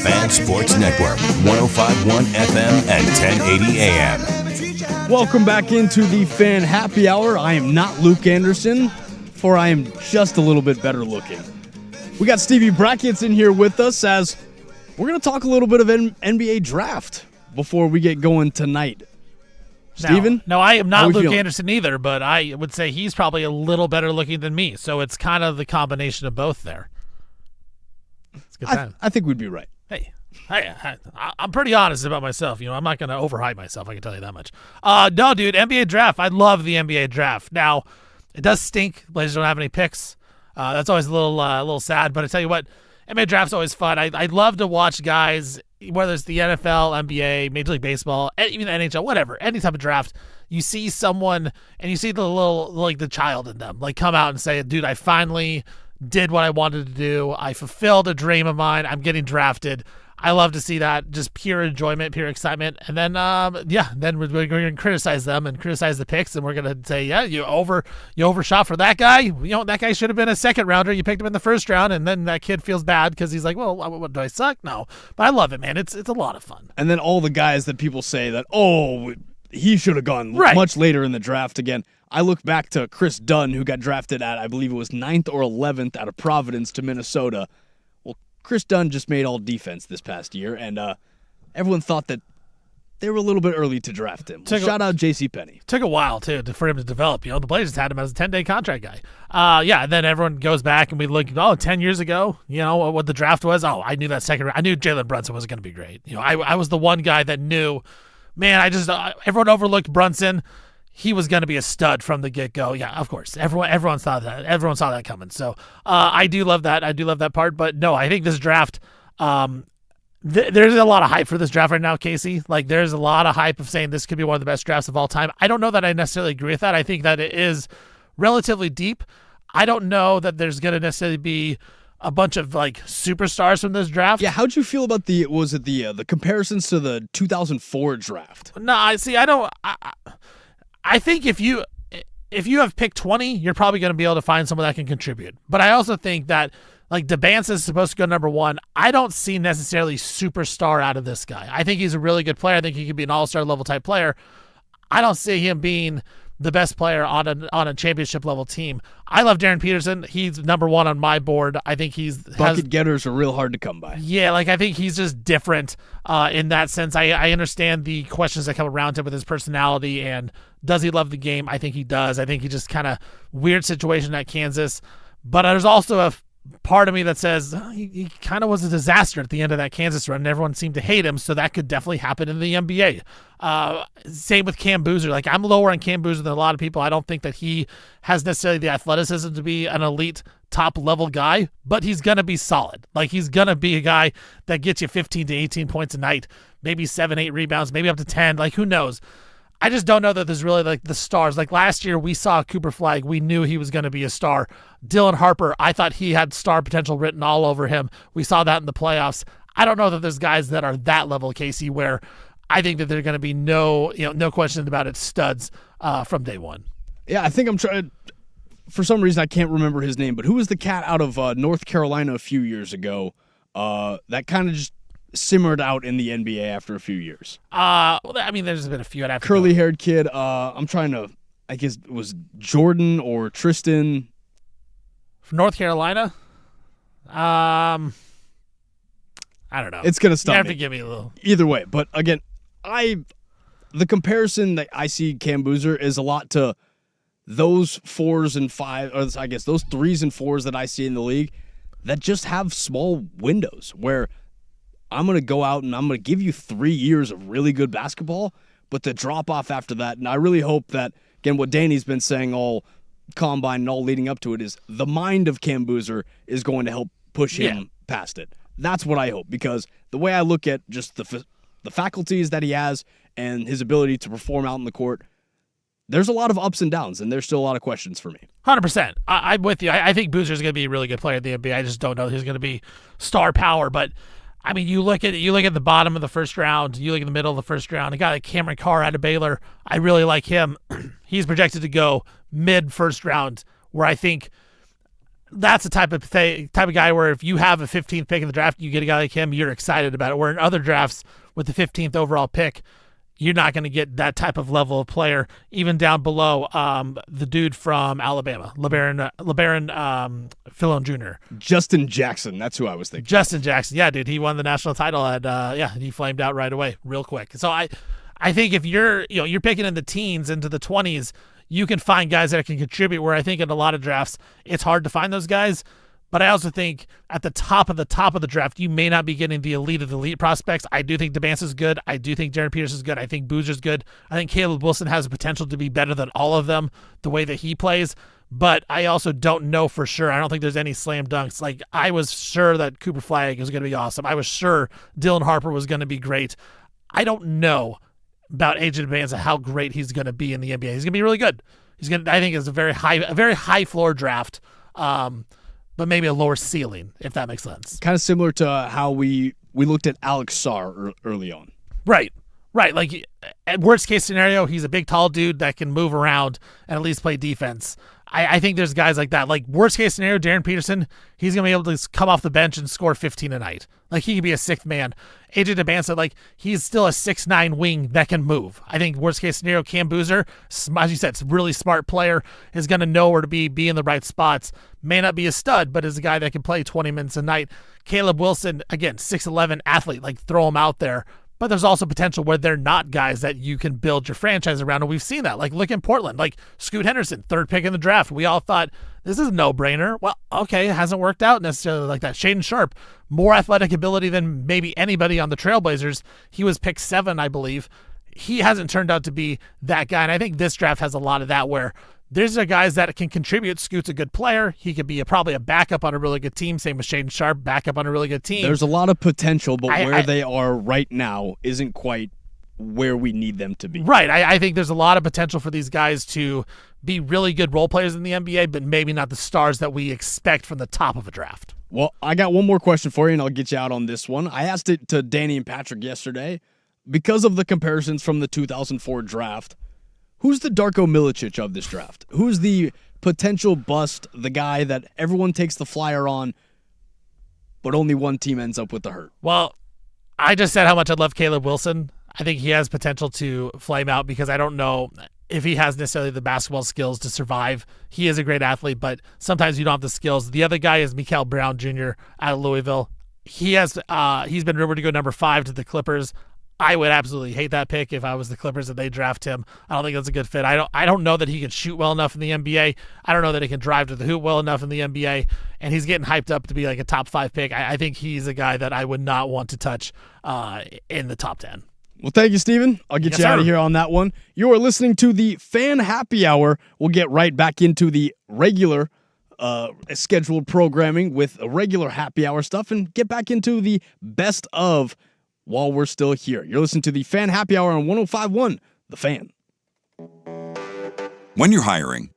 Fan Sports Network, 105.1 FM and 1080 AM. Welcome back into the Fan Happy Hour. I am not Luke Anderson, for I am just a little bit better looking. We got Stevie Brackett's in here with us, as we're going to talk a little bit of NBA draft before we get going tonight. Steven? No, I am not Luke Anderson either, but I would say he's probably a little better looking than me. So it's kind of the combination of both there. It's a good time. I think we'd be right. Hey, I'm pretty honest about myself. I'm not going to overhype myself. I can tell you that much. No, dude, NBA draft. I love the NBA draft. Now, it does stink. Blazers don't have any picks. That's always a little sad. But I tell you what, NBA draft's always fun. I love to watch guys, whether it's the NFL, NBA, Major League Baseball, even the NHL, whatever, any type of draft. You see someone and you see the little, like the child in them, like come out and say, dude, I finally did what I wanted to do. I fulfilled a dream of mine. I'm getting drafted. I love to see that, just pure enjoyment, pure excitement. And then, then we're going to criticize them and criticize the picks, and we're going to say, yeah, you overshot for that guy. That guy should have been a second rounder. You picked him in the first round, and then that kid feels bad because he's like, well, what, do I suck? No. But I love it, man. It's a lot of fun. And then all the guys that people say that, he should have gone much later in the draft again. I look back to Chris Dunn, who got drafted at, I believe it was 9th or 11th out of Providence to Minnesota. Chris Dunn just made all defense this past year, and everyone thought that they were a little bit early to draft him. Shout out JCPenney. Took a while, too, for him to develop. The Blazers had him as a 10-day contract guy. And then everyone goes back and we look, 10 years ago, what the draft was. Oh, I knew that second round. I knew Jalen Brunson was going to be great. I was the one guy that knew, man, everyone overlooked Brunson. He was going to be a stud from the get-go. Yeah, of course. Everyone saw that. Everyone saw that coming. So I do love that. I do love that part. But no, I think this draft, there's a lot of hype for this draft right now, Casey. Like, there's a lot of hype of saying this could be one of the best drafts of all time. I don't know that I necessarily agree with that. I think that it is relatively deep. I don't know that there's going to necessarily be a bunch of superstars from this draft. Yeah, how'd you feel about the comparisons to the 2004 draft? No, I think if you have picked 20, you're probably going to be able to find someone that can contribute. But I also think that Debance is supposed to go number 1. I don't see necessarily superstar out of this guy. I think he's a really good player. I think he could be an all-star level type player. I don't see him being the best player on a championship level team. I love Darren Peterson. He's number 1 on my board. I think bucket getters are real hard to come by. Yeah, I think he's just different in that sense. I understand the questions that come around him with his personality and does he love the game? I think he does. I think he just kind of weird situation at Kansas. But there's also a part of me that says he kind of was a disaster at the end of that Kansas run, and everyone seemed to hate him, so that could definitely happen in the NBA. Same with Cam Boozer. I'm lower on Cam Boozer than a lot of people. I don't think that he has necessarily the athleticism to be an elite top-level guy, but he's going to be solid. He's going to be a guy that gets you 15 to 18 points a night, maybe 7, 8 rebounds, maybe up to 10. Who knows? I just don't know that there's really the stars. Last year we saw Cooper Flagg. We knew he was going to be a star. Dylan Harper, I thought he had star potential written all over him. We saw that in the playoffs. I don't know that there's guys that are that level, Casey, where I think that they're going to be no question about it, studs from day one. Yeah, I think I'm trying. For some reason, I can't remember his name, but who was the cat out of North Carolina a few years ago that kind of just simmered out in the NBA after a few years? There's been a few. Curly-haired kid. I'm trying to. I guess it was Jordan or Tristan from North Carolina. I don't know. It's gonna stop. You have to give me a little. Either way, but again, the comparison that I see Cam Boozer is a lot to those 4s and 5, or I guess those 3s and 4s that I see in the league that just have small windows where I'm going to go out and I'm going to give you 3 years of really good basketball, but the drop off after that, and I really hope that, again, what Danny's been saying all combine and all leading up to it is the mind of Cam Boozer is going to help push him past it. That's what I hope, because the way I look at just the faculties that he has and his ability to perform out in the court, there's a lot of ups and downs, and there's still a lot of questions for me. 100%. I'm with you. I think Boozer's going to be a really good player in the NBA. I just don't know if he's going to be star power, but you look at the bottom of the first round, you look at the middle of the first round, a guy like Cameron Carr out of Baylor, I really like him. He's projected to go mid-first round, where I think that's the type of guy where if you have a 15th pick in the draft, you get a guy like him, you're excited about it. Where in other drafts with the 15th overall pick, you're not going to get that type of level of player. Even down below, the dude from Alabama, LeBaron Philon Jr. Justin Jackson, that's who I was thinking. Justin Jackson, yeah, dude, he won the national title, and he flamed out right away, real quick. So I think if you're picking in the teens into the 20s, you can find guys that can contribute. Where I think in a lot of drafts, it's hard to find those guys. But I also think at the top of the draft, you may not be getting the elite of the elite prospects. I do think DeBance is good. I do think Jaron Peterson is good. I think Boozer's good. I think Caleb Wilson has the potential to be better than all of them the way that he plays. But I also don't know for sure. I don't think there's any slam dunks. Like, I was sure that Cooper Flagg was going to be awesome. I was sure Dylan Harper was going to be great. I don't know about AJ DeBance and how great he's going to be in the NBA. He's going to be really good. I think it's a very high floor draft. But maybe a lower ceiling, if that makes sense. Kind of similar to how we looked at Alex Sarr early on. Right. Like, at worst case scenario, he's a big, tall dude that can move around and at least play defense. I think there's guys like that. Like, worst case scenario, Darren Peterson, he's going to be able to come off the bench and score 15 a night. Like, he could be a sixth man. AJ DeBance, like, he's still a 6'9" wing that can move. I think worst case scenario, Cam Boozer, as you said, really smart player, is going to know where to be in the right spots. May not be a stud, but is a guy that can play 20 minutes a night. Caleb Wilson, again, 6'11" athlete, like, throw him out there. But there's also potential where they're not guys that you can build your franchise around. And we've seen that. Like, look in Portland. Like, Scoot Henderson, third pick in the draft. We all thought, this is a no-brainer. Well, okay, it hasn't worked out necessarily like that. Shaedon Sharpe, more athletic ability than maybe anybody on the Trailblazers. He was pick 7, I believe. He hasn't turned out to be that guy. And I think this draft has a lot of that where there's guys that can contribute. Scoot's a good player. He could be probably a backup on a really good team. Same with Shaedon Sharpe, backup on a really good team. There's a lot of potential, but where they are right now isn't quite where we need them to be. Right. I think there's a lot of potential for these guys to be really good role players in the NBA, but maybe not the stars that we expect from the top of a draft. Well, I got one more question for you, and I'll get you out on this one. I asked it to Danny and Patrick yesterday. Because of the comparisons from the 2004 draft, who's the Darko Milicic of this draft? Who's the potential bust, the guy that everyone takes the flyer on, but only one team ends up with the hurt? Well, I just said how much I love Caleb Wilson. I think he has potential to flame out because I don't know if he has necessarily the basketball skills to survive. He is a great athlete, but sometimes you don't have the skills. The other guy is Mikael Brown Jr. out of Louisville. He's been rumored to go number 5 to the Clippers. I would absolutely hate that pick if I was the Clippers and they draft him. I don't think that's a good fit. I don't know that he can shoot well enough in the NBA. I don't know that he can drive to the hoop well enough in the NBA. And he's getting hyped up to be like a top 5 pick. I think he's a guy that I would not want to touch in the top 10. Well, thank you, Steven. I'll get you out of here on that one. You are listening to the Fan Happy Hour. We'll get right back into the regular scheduled programming with a regular happy hour stuff and get back into the best of while we're still here. You're listening to the Fan Happy Hour on 105.1 The Fan. When you're hiring,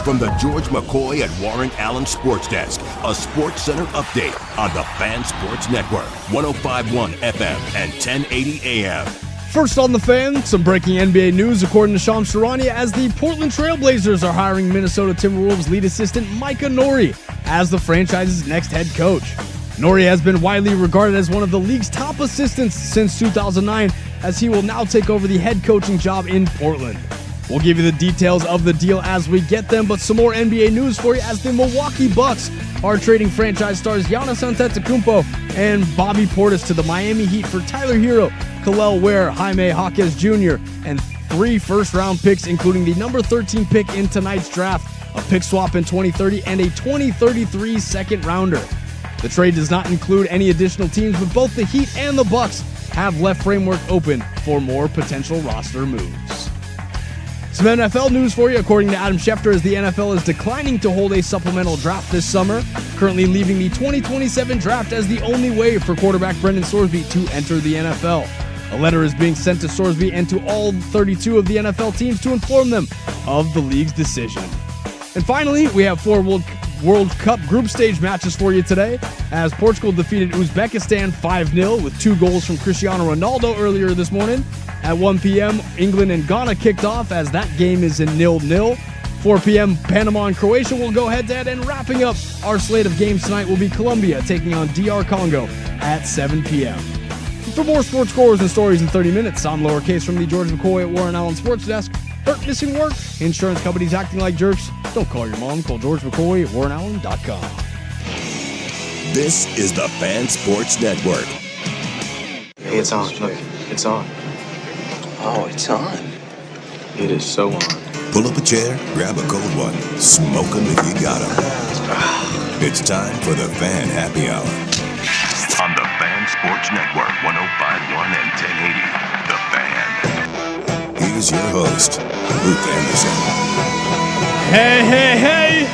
from the George McCoy at Warren Allen Sports Desk, a Sports Center update on the Fan Sports Network, 105.1 FM and 1080 AM. First on the Fan, some breaking NBA news according to Shams Charania as the Portland Trail Blazers are hiring Minnesota Timberwolves lead assistant Micah Nori as the franchise's next head coach. Nori has been widely regarded as one of the league's top assistants since 2009, as he will now take over the head coaching job in Portland. We'll give you the details of the deal as we get them, but some more NBA news for you as the Milwaukee Bucks are trading franchise stars Giannis Antetokounmpo and Bobby Portis to the Miami Heat for Tyler Hero, Kel'el Ware, Jaime Jaquez Jr., and 3 first-round picks, including the number 13 pick in tonight's draft, a pick swap in 2030, and a 2033 second-rounder. The trade does not include any additional teams, but both the Heat and the Bucks have left framework open for more potential roster moves. Some NFL news for you. According to Adam Schefter, as the NFL is declining to hold a supplemental draft this summer, currently leaving the 2027 draft as the only way for quarterback Brendan Sorsby to enter the NFL. A letter is being sent to Sorsby and to all 32 of the NFL teams to inform them of the league's decision. And finally, we have 4 World Cup group stage matches for you today, as Portugal defeated Uzbekistan 5-0 with 2 goals from Cristiano Ronaldo earlier this morning. At 1 p.m., England and Ghana kicked off, as that game is in 0-0. 4 p.m., Panama and Croatia will go head-to-head, and wrapping up our slate of games tonight will be Colombia taking on DR Congo at 7 p.m. For more sports scores and stories in 30 minutes, I'm Lowercase from the George McCoy at Warren Allen Sports Desk. Hurt, missing work, insurance companies acting like jerks. Don't call your mom. Call George McCoy at WarrenAllen.com. This is the Fan Sports Network. Hey, it's on. Look, it's on. Oh, it's on. It is so on. Pull up a chair, grab a cold one, smoke them if you got them. It's time for the Fan Happy Hour on the Fan Sports Network, 105.1 and 1080. The Fan. Here's your host, Luke Anderson. Hey.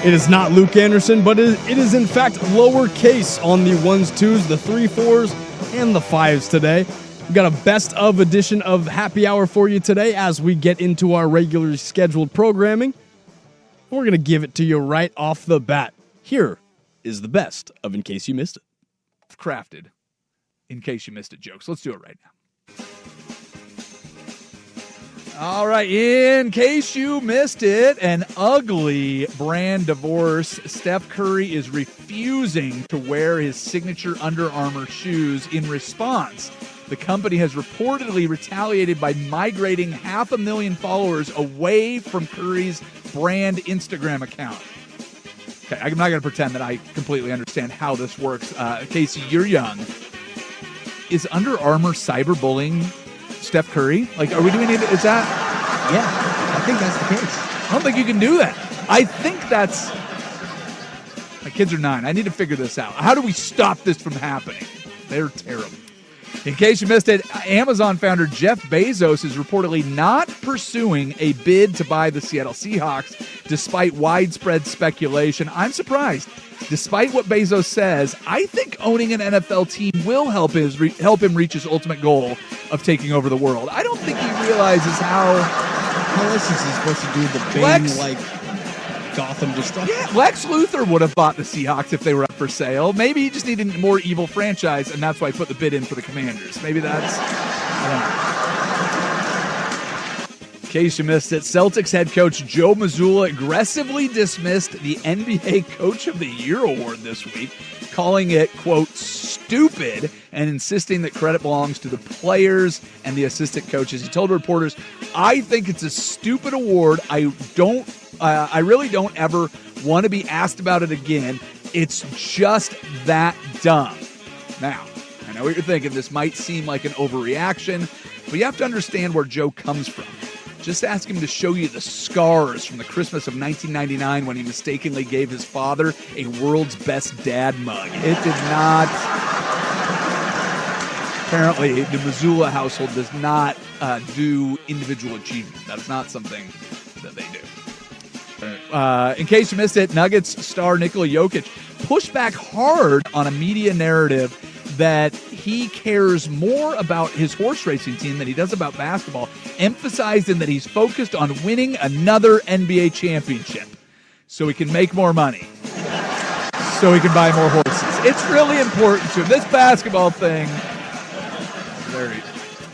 It is not Luke Anderson, but it is in fact lowercase on the 1s, 2s, the 3, 4s, and the 5s today. We've got a best of edition of Happy Hour for you today as we get into our regularly scheduled programming. We're going to give it to you right off the bat. Here is the best of In Case You Missed It. Crafted, in case you missed it, jokes. Let's do it right now. All right, in case you missed it, an ugly brand divorce. Steph Curry is refusing to wear his signature Under Armour shoes in response. The company has reportedly retaliated by migrating 500,000 followers away from Curry's brand Instagram account. Okay, I'm not going to pretend that I completely understand how this works. Casey, you're young. Is Under Armour cyberbullying Steph Curry? Like, are we doing it? Is that? Yeah, I think that's the case. I don't think you can do that. I think that's. My kids are 9. I need to figure this out. How do we stop this from happening? They're terrible. In case you missed it, Amazon founder Jeff Bezos is reportedly not pursuing a bid to buy the Seattle Seahawks, despite widespread speculation. I'm surprised. Despite what Bezos says, I think owning an NFL team will help him reach his ultimate goal of taking over the world. I don't think he realizes how else is he supposed to do the Bane-like Gotham destruction? Yeah, Lex Luthor would have bought the Seahawks if they were up for sale. Maybe he just needed a more evil franchise, and that's why he put the bid in for the Commanders. Maybe that's... I don't know. In case you missed it, Celtics head coach Joe Mazzulla aggressively dismissed the NBA Coach of the Year award this week, calling it, quote, stupid, and insisting that credit belongs to the players and the assistant coaches. He told reporters, I think it's a stupid award. I really don't ever want to be asked about it again. It's just that dumb. Now, I know what you're thinking. This might seem like an overreaction, but you have to understand where Joe comes from. Just ask him to show you the scars from the Christmas of 1999 when he mistakenly gave his father a World's Best Dad mug. It did not... Apparently, the Mazzulla household does not do individual achievement. That is not something that they do. In case you missed it, Nuggets star Nikola Jokic pushed back hard on a media narrative that he cares more about his horse racing team than he does about basketball, emphasizing that he's focused on winning another NBA championship so he can make more money, so he can buy more horses. It's really important to him. This basketball thing,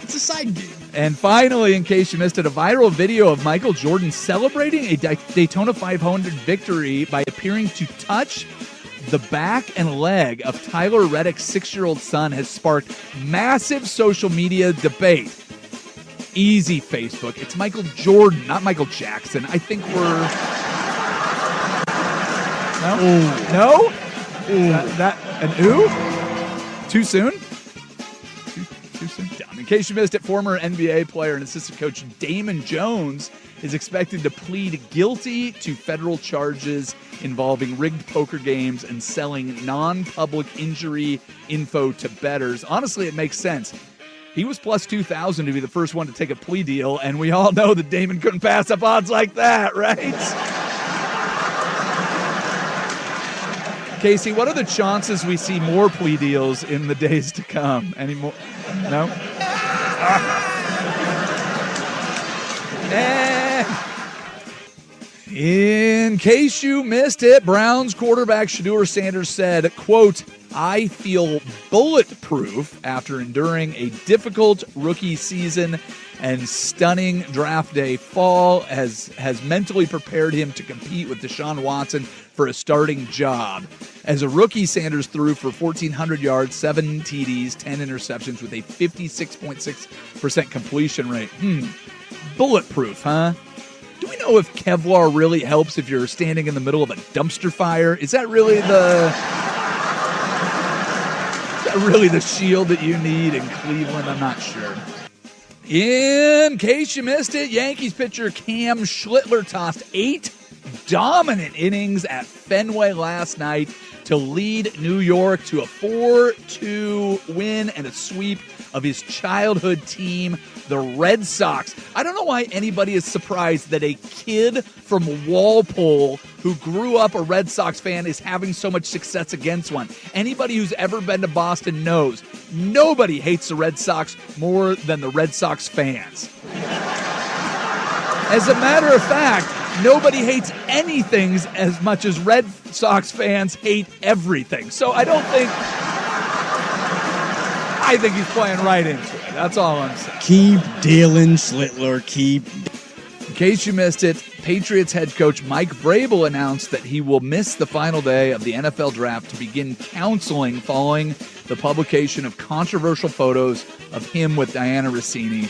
it's a side gig. And finally, in case you missed it, a viral video of Michael Jordan celebrating a Daytona 500 victory by appearing to touch the back and leg of Tyler Reddick's 6-year-old son has sparked massive social media debate. Easy, Facebook. It's Michael Jordan, not Michael Jackson. I think we're... No? Too soon? Too soon? In case you missed it, former NBA player and assistant coach Damon Jones is expected to plead guilty to federal charges involving rigged poker games and selling non-public injury info to bettors. Honestly, it makes sense. He was plus 2,000 to be the first one to take a plea deal, and we all know that Damon couldn't pass up odds like that, right? Casey, what are the chances we see more plea deals in the days to come? Any more? No? In case you missed it, Browns quarterback Shedeur Sanders said, quote, "I feel bulletproof after enduring a difficult rookie season and stunning draft day fall has mentally prepared him to compete with Deshaun Watson for a starting job." As a rookie, Sanders threw for 1,400 yards, 7 TDs, 10 interceptions with a 56.6% completion rate. Bulletproof, huh? Do we know if Kevlar really helps if you're standing in the middle of a dumpster fire? Is that really the shield that you need in Cleveland? I'm not sure. In case you missed it, Yankees pitcher Cam Schlittler tossed 8 dominant innings at Fenway last night to lead New York to a 4-2 win and a sweep of his childhood team, the Red Sox. I don't know why anybody is surprised that a kid from Walpole who grew up a Red Sox fan is having so much success against one. Anybody who's ever been to Boston knows nobody hates the Red Sox more than the Red Sox fans. As a matter of fact, nobody hates anything as much as Red Sox fans hate everything. So I think he's playing right into it. That's all I'm saying. Keep Dalen Schlittler. Keep. In case you missed it, Patriots head coach Mike Vrabel announced that he will miss the final day of the NFL draft to begin counseling following the publication of controversial photos of him with Diana Rossini.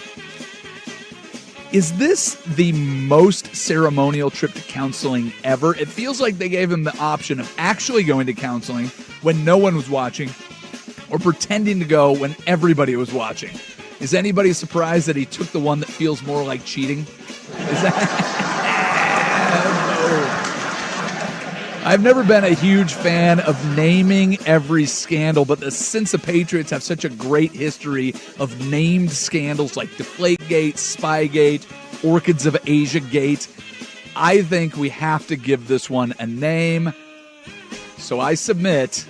Is this the most ceremonial trip to counseling ever? It feels like they gave him the option of actually going to counseling when no one was watching or pretending to go when everybody was watching. Is anybody surprised that he took the one that feels more like cheating? Is that... I've never been a huge fan of naming every scandal, but since the Patriots have such a great history of named scandals like Deflategate, Spygate, Orchids of Asia Gate, I think we have to give this one a name. So I submit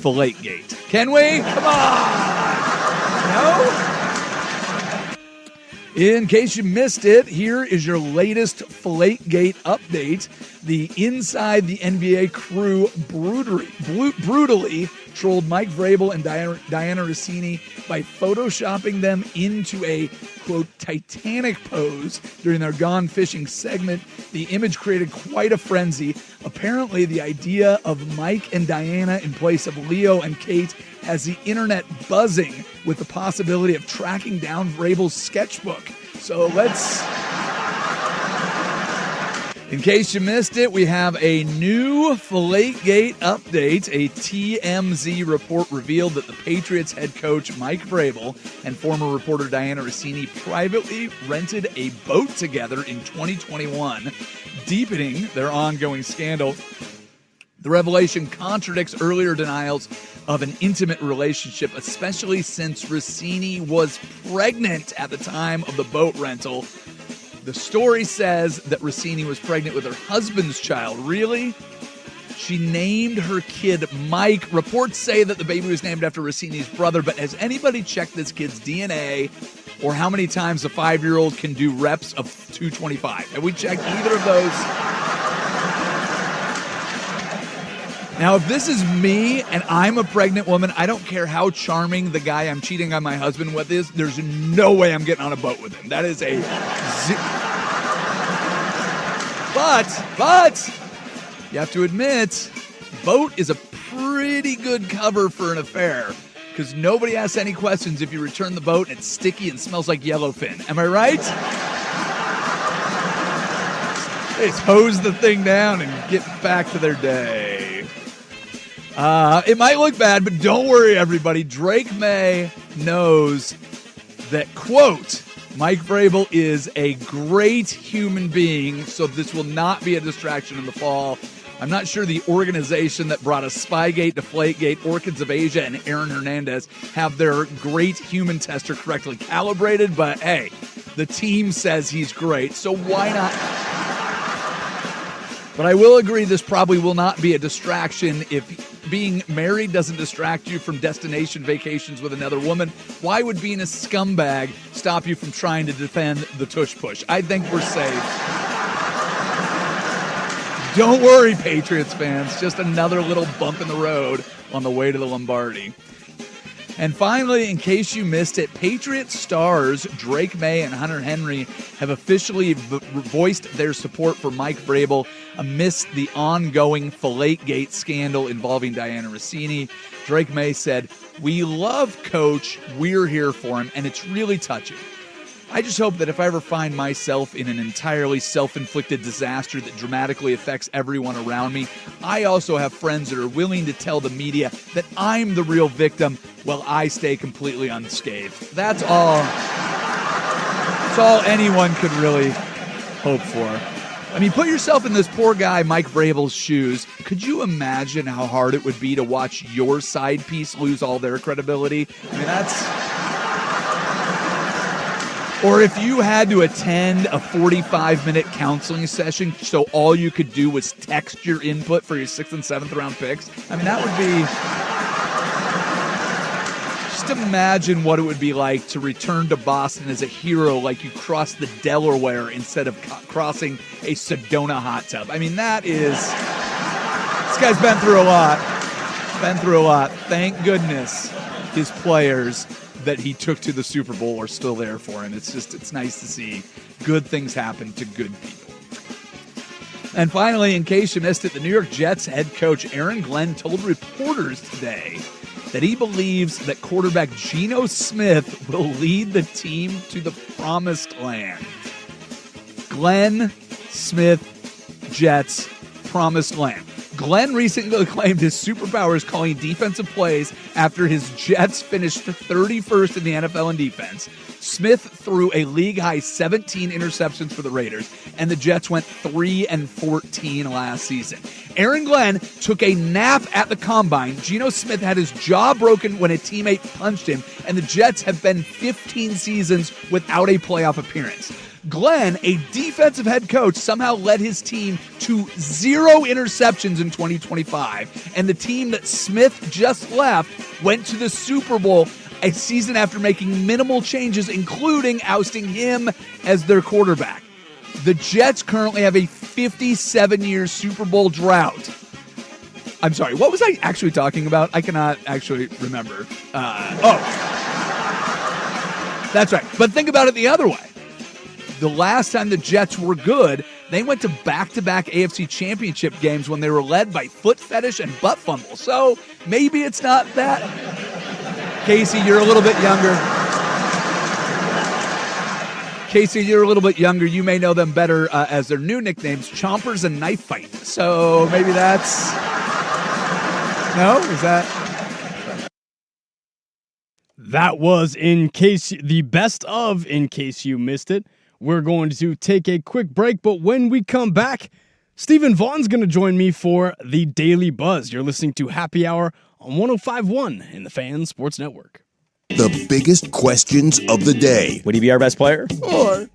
Filetgate. Can we? Come on! No? In case you missed it, here is your latest Filetgate update. The Inside the NBA crew brutally trolled Mike Vrabel and Diana Rossini by photoshopping them into a, quote, Titanic pose during their Gone Fishing segment. The image created quite a frenzy. Apparently, the idea of Mike and Diana in place of Leo and Kate has the internet buzzing with the possibility of tracking down Vrabel's sketchbook. So let's... In case you missed it, we have a new Filetgate update. A TMZ report revealed that the Patriots head coach Mike Vrabel and former reporter Diana Rossini privately rented a boat together in 2021, deepening their ongoing scandal. The revelation contradicts earlier denials of an intimate relationship, especially since Rossini was pregnant at the time of the boat rental. The story says that Rossini was pregnant with her husband's child. Really? She named her kid Mike. Reports say that the baby was named after Rossini's brother, but has anybody checked this kid's DNA or how many times a 5-year-old can do reps of 225? Have we checked either of those? Now, if this is me and I'm a pregnant woman, I don't care how charming the guy I'm cheating on my husband with is, there's no way I'm getting on a boat with him. That is a... But, you have to admit, boat is a pretty good cover for an affair because nobody asks any questions if you return the boat and it's sticky and smells like yellowfin. Am I right? They just hose the thing down and get back to their day. It might look bad, but don't worry, everybody. Drake May knows that, quote, Mike Vrabel is a great human being, so this will not be a distraction in the fall. I'm not sure the organization that brought us Spygate, Deflategate, Orchids of Asia, and Aaron Hernandez have their great human tester correctly calibrated, but hey, the team says he's great, so why not? But I will agree this probably will not be a distraction if being married doesn't distract you from destination vacations with another woman. Why would being a scumbag stop you from trying to defend the tush push? I think we're safe. Don't worry, Patriots fans. Just another little bump in the road on the way to the Lombardi. And finally, in case you missed it, Patriots stars Drake May and Hunter Henry have officially voiced their support for Mike Vrabel amidst the ongoing Filetgate scandal involving Diana Rossini. Drake May said, "We love Coach, we're here for him, and it's really touching. I just hope that if I ever find myself in an entirely self-inflicted disaster that dramatically affects everyone around me, I also have friends that are willing to tell the media that I'm the real victim while I stay completely unscathed." That's all. That's all anyone could really hope for. I mean, put yourself in this poor guy Mike Vrabel's shoes. Could you imagine how hard it would be to watch your side piece lose all their credibility? I mean, that's... Or if you had to attend a 45-minute counseling session so all you could do was text your input for your 6th and 7th round picks. I mean, that would be... Just imagine what it would be like to return to Boston as a hero like you crossed the Delaware instead of crossing a Sedona hot tub. I mean, that is... This guy's been through a lot. Thank goodness his players that he took to the Super Bowl are still there for him. It's nice to see good things happen to good people. And finally, in case you missed it, the New York Jets head coach Aaron Glenn told reporters today that he believes that quarterback Geno Smith will lead the team to the promised land. Glenn Smith, Jets, promised land. Glenn recently claimed his superpower is calling defensive plays after his Jets finished 31st in the NFL in defense. Smith threw a league-high 17 interceptions for the Raiders, and the Jets went 3-14 last season. Aaron Glenn took a nap at the Combine. Geno Smith had his jaw broken when a teammate punched him, and the Jets have been 15 seasons without a playoff appearance. Glenn, a defensive head coach, somehow led his team to 0 interceptions in 2025, and the team that Smith just left went to the Super Bowl a season after making minimal changes, including ousting him as their quarterback. The Jets currently have a 57-year Super Bowl drought. I'm sorry, what was I actually talking about? I cannot actually remember. That's right. But think about it the other way. The last time the Jets were good, they went to back-to-back AFC Championship games when they were led by foot fetish and butt fumble. So maybe it's not that. Casey, you're a little bit younger. You may know them better as their new nicknames, Chompers and Knife Fight. So maybe that's... No? Is that... That was the best of In Case You Missed It. We're going to take a quick break, but when we come back, Stephen Vaughn's going to join me for the Daily Buzz. You're listening to Happy Hour on 105.1 in the Fan Sports Network. The biggest questions of the day. Would he be our best player? Or...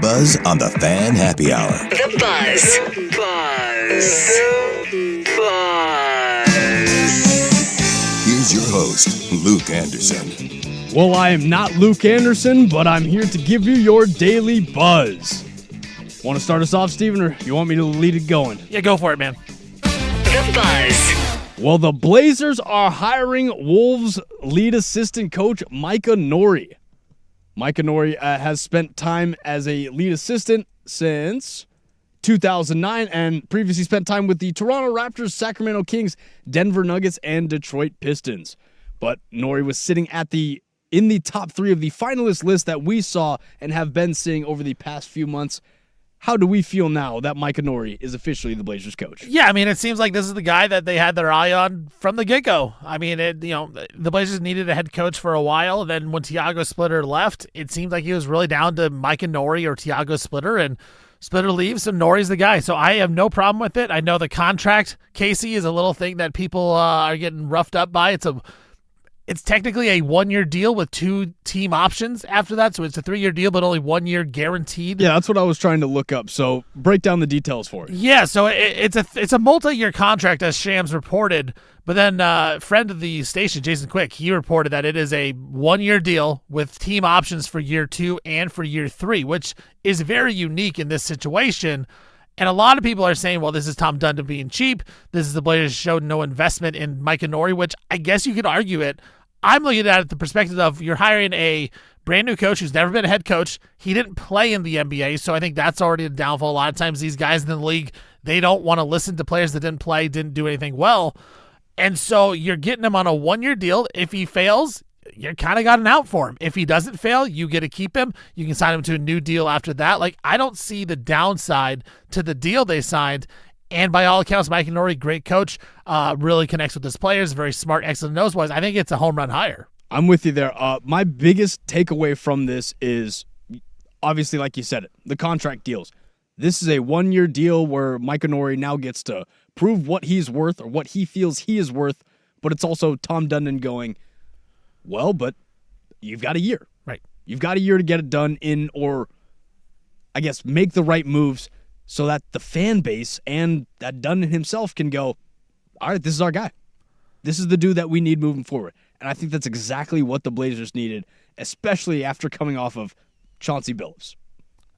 buzz on the Fan Happy Hour. The Buzz. Here's your host, Luke Anderson. Well, I am not Luke Anderson, but I'm here to give you your daily buzz. Want to start us off, Steven, or you want me to lead it going? Yeah, go for it, man. The Buzz. Well, the Blazers are hiring Wolves lead assistant coach Micah Nori. Micah Nori has spent time as a lead assistant since 2009 and previously spent time with the Toronto Raptors, Sacramento Kings, Denver Nuggets, and Detroit Pistons. But Nori was sitting in the top 3 of the finalist list that we saw and have been seeing over the past few months. How do we feel now that Micah Nori is officially the Blazers coach? Yeah, I mean, it seems like this is the guy that they had their eye on from the get-go. I mean, the Blazers needed a head coach for a while. Then when Tiago Splitter left, it seemed like he was really down to Micah Nori or Tiago Splitter, and Splitter leaves, and Nori's the guy. So I have no problem with it. I know the contract, Casey, is a little thing that people are getting roughed up by. It's technically a 1-year deal with 2 team options after that, so it's a 3-year deal, but only 1 year guaranteed. Yeah, that's what I was trying to look up. So break down the details for it. Yeah, so it's a multi-year contract, as Shams reported. But then friend of the station, Jason Quick, he reported that it is a 1-year deal with team options for year 2 and for year 3, which is very unique in this situation. And a lot of people are saying, well, this is Tom Dundon being cheap. This is the Blazers showed no investment in Micah Nori, which I guess you could argue it. I'm looking at it the perspective of you're hiring a brand new coach who's never been a head coach. He didn't play in the NBA, so I think that's already a downfall. A lot of times these guys in the league, they don't want to listen to players that didn't play, didn't do anything well. And so you're getting him on a 1-year deal. If he fails, you kind of got an out for him. If he doesn't fail, you get to keep him. You can sign him to a new deal after that. Like, I don't see the downside to the deal they signed. And by all accounts, Mike Nori, great coach, really connects with his players, very smart, excellent nose-wise. I think it's a home run hire. I'm with you there. My biggest takeaway from this is, obviously, like you said, the contract deals. This is a 1-year deal where Micah Nori now gets to prove what he's worth or what he feels he is worth, but it's also Tom Dundon going, well, but you've got a year. Right. You've got a year to get it done or I guess make the right moves so that the fan base and that Dundon himself can go, all right, this is our guy. This is the dude that we need moving forward. And I think that's exactly what the Blazers needed, especially after coming off of Chauncey Billups.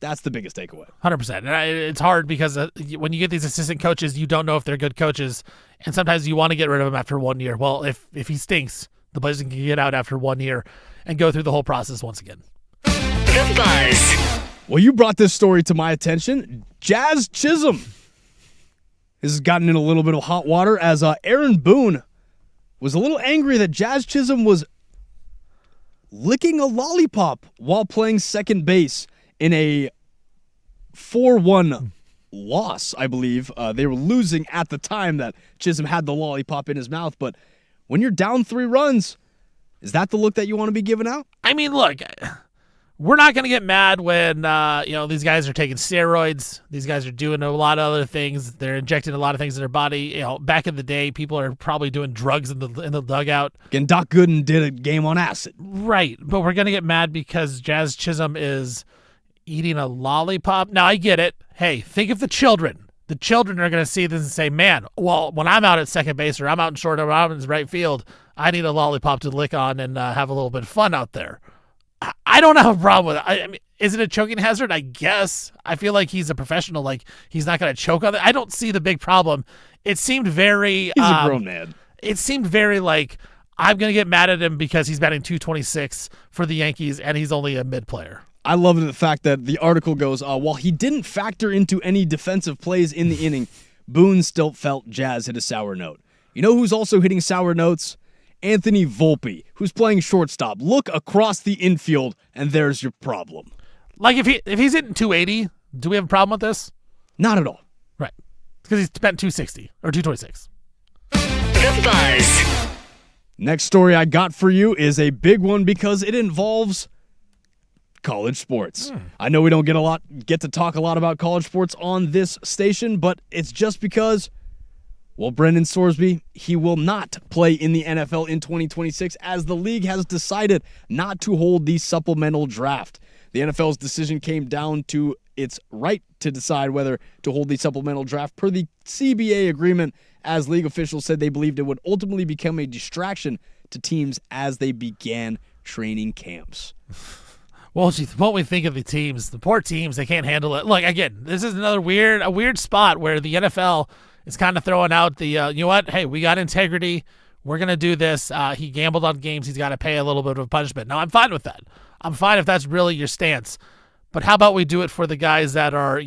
That's the biggest takeaway. 100%. And it's hard because when you get these assistant coaches, you don't know if they're good coaches, and sometimes you want to get rid of them after 1 year. Well, if he stinks, the Blazers can get out after 1 year and go through the whole process once again. The Buzz. Well, you brought this story to my attention. Jazz Chisholm has gotten in a little bit of hot water as Aaron Boone was a little angry that Jazz Chisholm was licking a lollipop while playing second base in a 4-1 loss, I believe. They were losing at the time that Chisholm had the lollipop in his mouth. But when you're down 3 runs, is that the look that you want to be giving out? I mean, look, we're not going to get mad when these guys are taking steroids. These guys are doing a lot of other things. They're injecting a lot of things in their body. Back in the day, people are probably doing drugs in the dugout. Again, Doc Gooden did a game on acid. Right, but we're going to get mad because Jazz Chisholm is eating a lollipop. Now, I get it. Hey, think of the children. The children are going to see this and say, man, well, when I'm out at second base or I'm out in short or I'm in right field, I need a lollipop to lick on and have a little bit of fun out there. I don't have a problem with it. I mean, is it a choking hazard? I guess. I feel like he's a professional. Like, he's not going to choke on it. I don't see the big problem. It seemed very... He's a grown man. It seemed very like, I'm going to get mad at him because he's batting .226 for the Yankees and he's only a mid player. I love the fact that the article goes, while he didn't factor into any defensive plays in the inning, Boone still felt Jazz hit a sour note. You know who's also hitting sour notes? Anthony Volpe, who's playing shortstop. Look across the infield, and there's your problem. Like, if he's hitting 280, do we have a problem with this? Not at all. Right. Because he's spent 260 or 226. The Buzz. Next story I got for you is a big one because it involves college sports. I know we don't get to talk a lot about college sports on this station, but it's just because, well, Brendan Sorsby, he will not play in the NFL in 2026 as the league has decided not to hold the supplemental draft. The NFL's decision came down to its right to decide whether to hold the supplemental draft per the CBA agreement, as league officials said they believed it would ultimately become a distraction to teams as they began training camps. Well, what we think of the teams, the poor teams, they can't handle it. Look, again, this is another weird spot where the NFL is kind of throwing out the, you know what, hey, we got integrity. We're going to do this. He gambled on games. He's got to pay a little bit of a punishment. Now, I'm fine with that. I'm fine if that's really your stance. But how about we do it for the guys that are,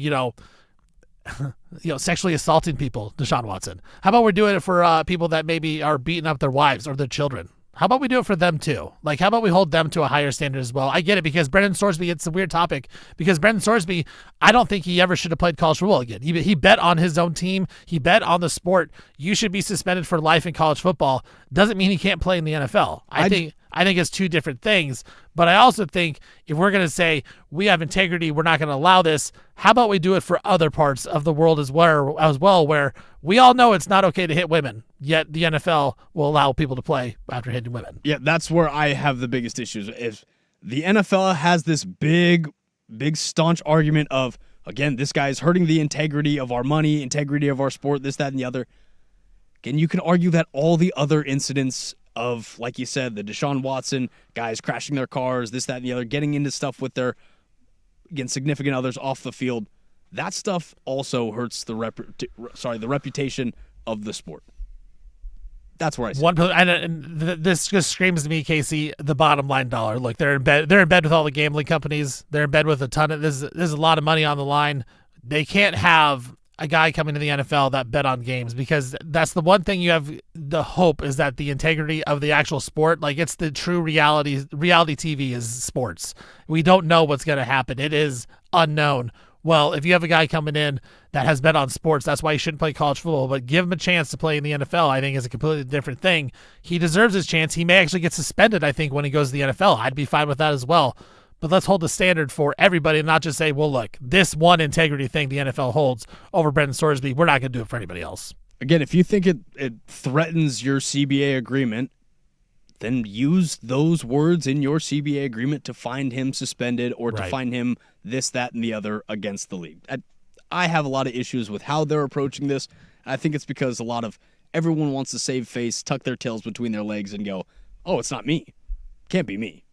sexually assaulting people, Deshaun Watson? How about we're doing it for people that maybe are beating up their wives or their children? How about we do it for them too? Like, how about we hold them to a higher standard as well? I get it, because Brendan Sorsby, it's a weird topic, because Brendan Sorsby, I don't think he ever should have played college football again. He bet on his own team. He bet on the sport. You should be suspended for life in college football. Doesn't mean he can't play in the NFL. I think it's two different things. But I also think if we're going to say we have integrity, we're not going to allow this, how about we do it for other parts of the world as well, where we all know it's not okay to hit women, yet the NFL will allow people to play after hitting women. Yeah, that's where I have the biggest issues. If the NFL has this big staunch argument of, again, this guy is hurting the integrity of our money, integrity of our sport, this, that, and the other, again, you can argue that all the other incidents of, like you said, the Deshaun Watson, guys crashing their cars, this, that, and the other, getting into stuff with their, again, significant others off the field, that stuff also hurts the reputation of the sport. That's where I see. This just screams to me, Casey, the bottom line dollar. Look, they're in bed with all the gambling companies. They're in bed with a ton of there's a lot of money on the line. They can't have a guy coming to the NFL that bet on games, because that's the one thing you have the hope is that the integrity of the actual sport, like it's the true reality TV is sports. We don't know what's going to happen. It is unknown. Well, if you have a guy coming in that has bet on sports, that's why he shouldn't play college football, but give him a chance to play in the NFL, I think is a completely different thing. He deserves his chance. He may actually get suspended, I think, when he goes to the NFL. I'd be fine with that as well. But let's hold the standard for everybody and not just say, well, look, this one integrity thing the NFL holds over Brendan Sorsby, we're not going to do it for anybody else. Again, if you think it threatens your CBA agreement, then use those words in your CBA agreement to find him suspended or to find him this, that, and the other against the league. I have a lot of issues with how they're approaching this. I think it's because everyone wants to save face, tuck their tails between their legs, and go, oh, it's not me. Can't be me.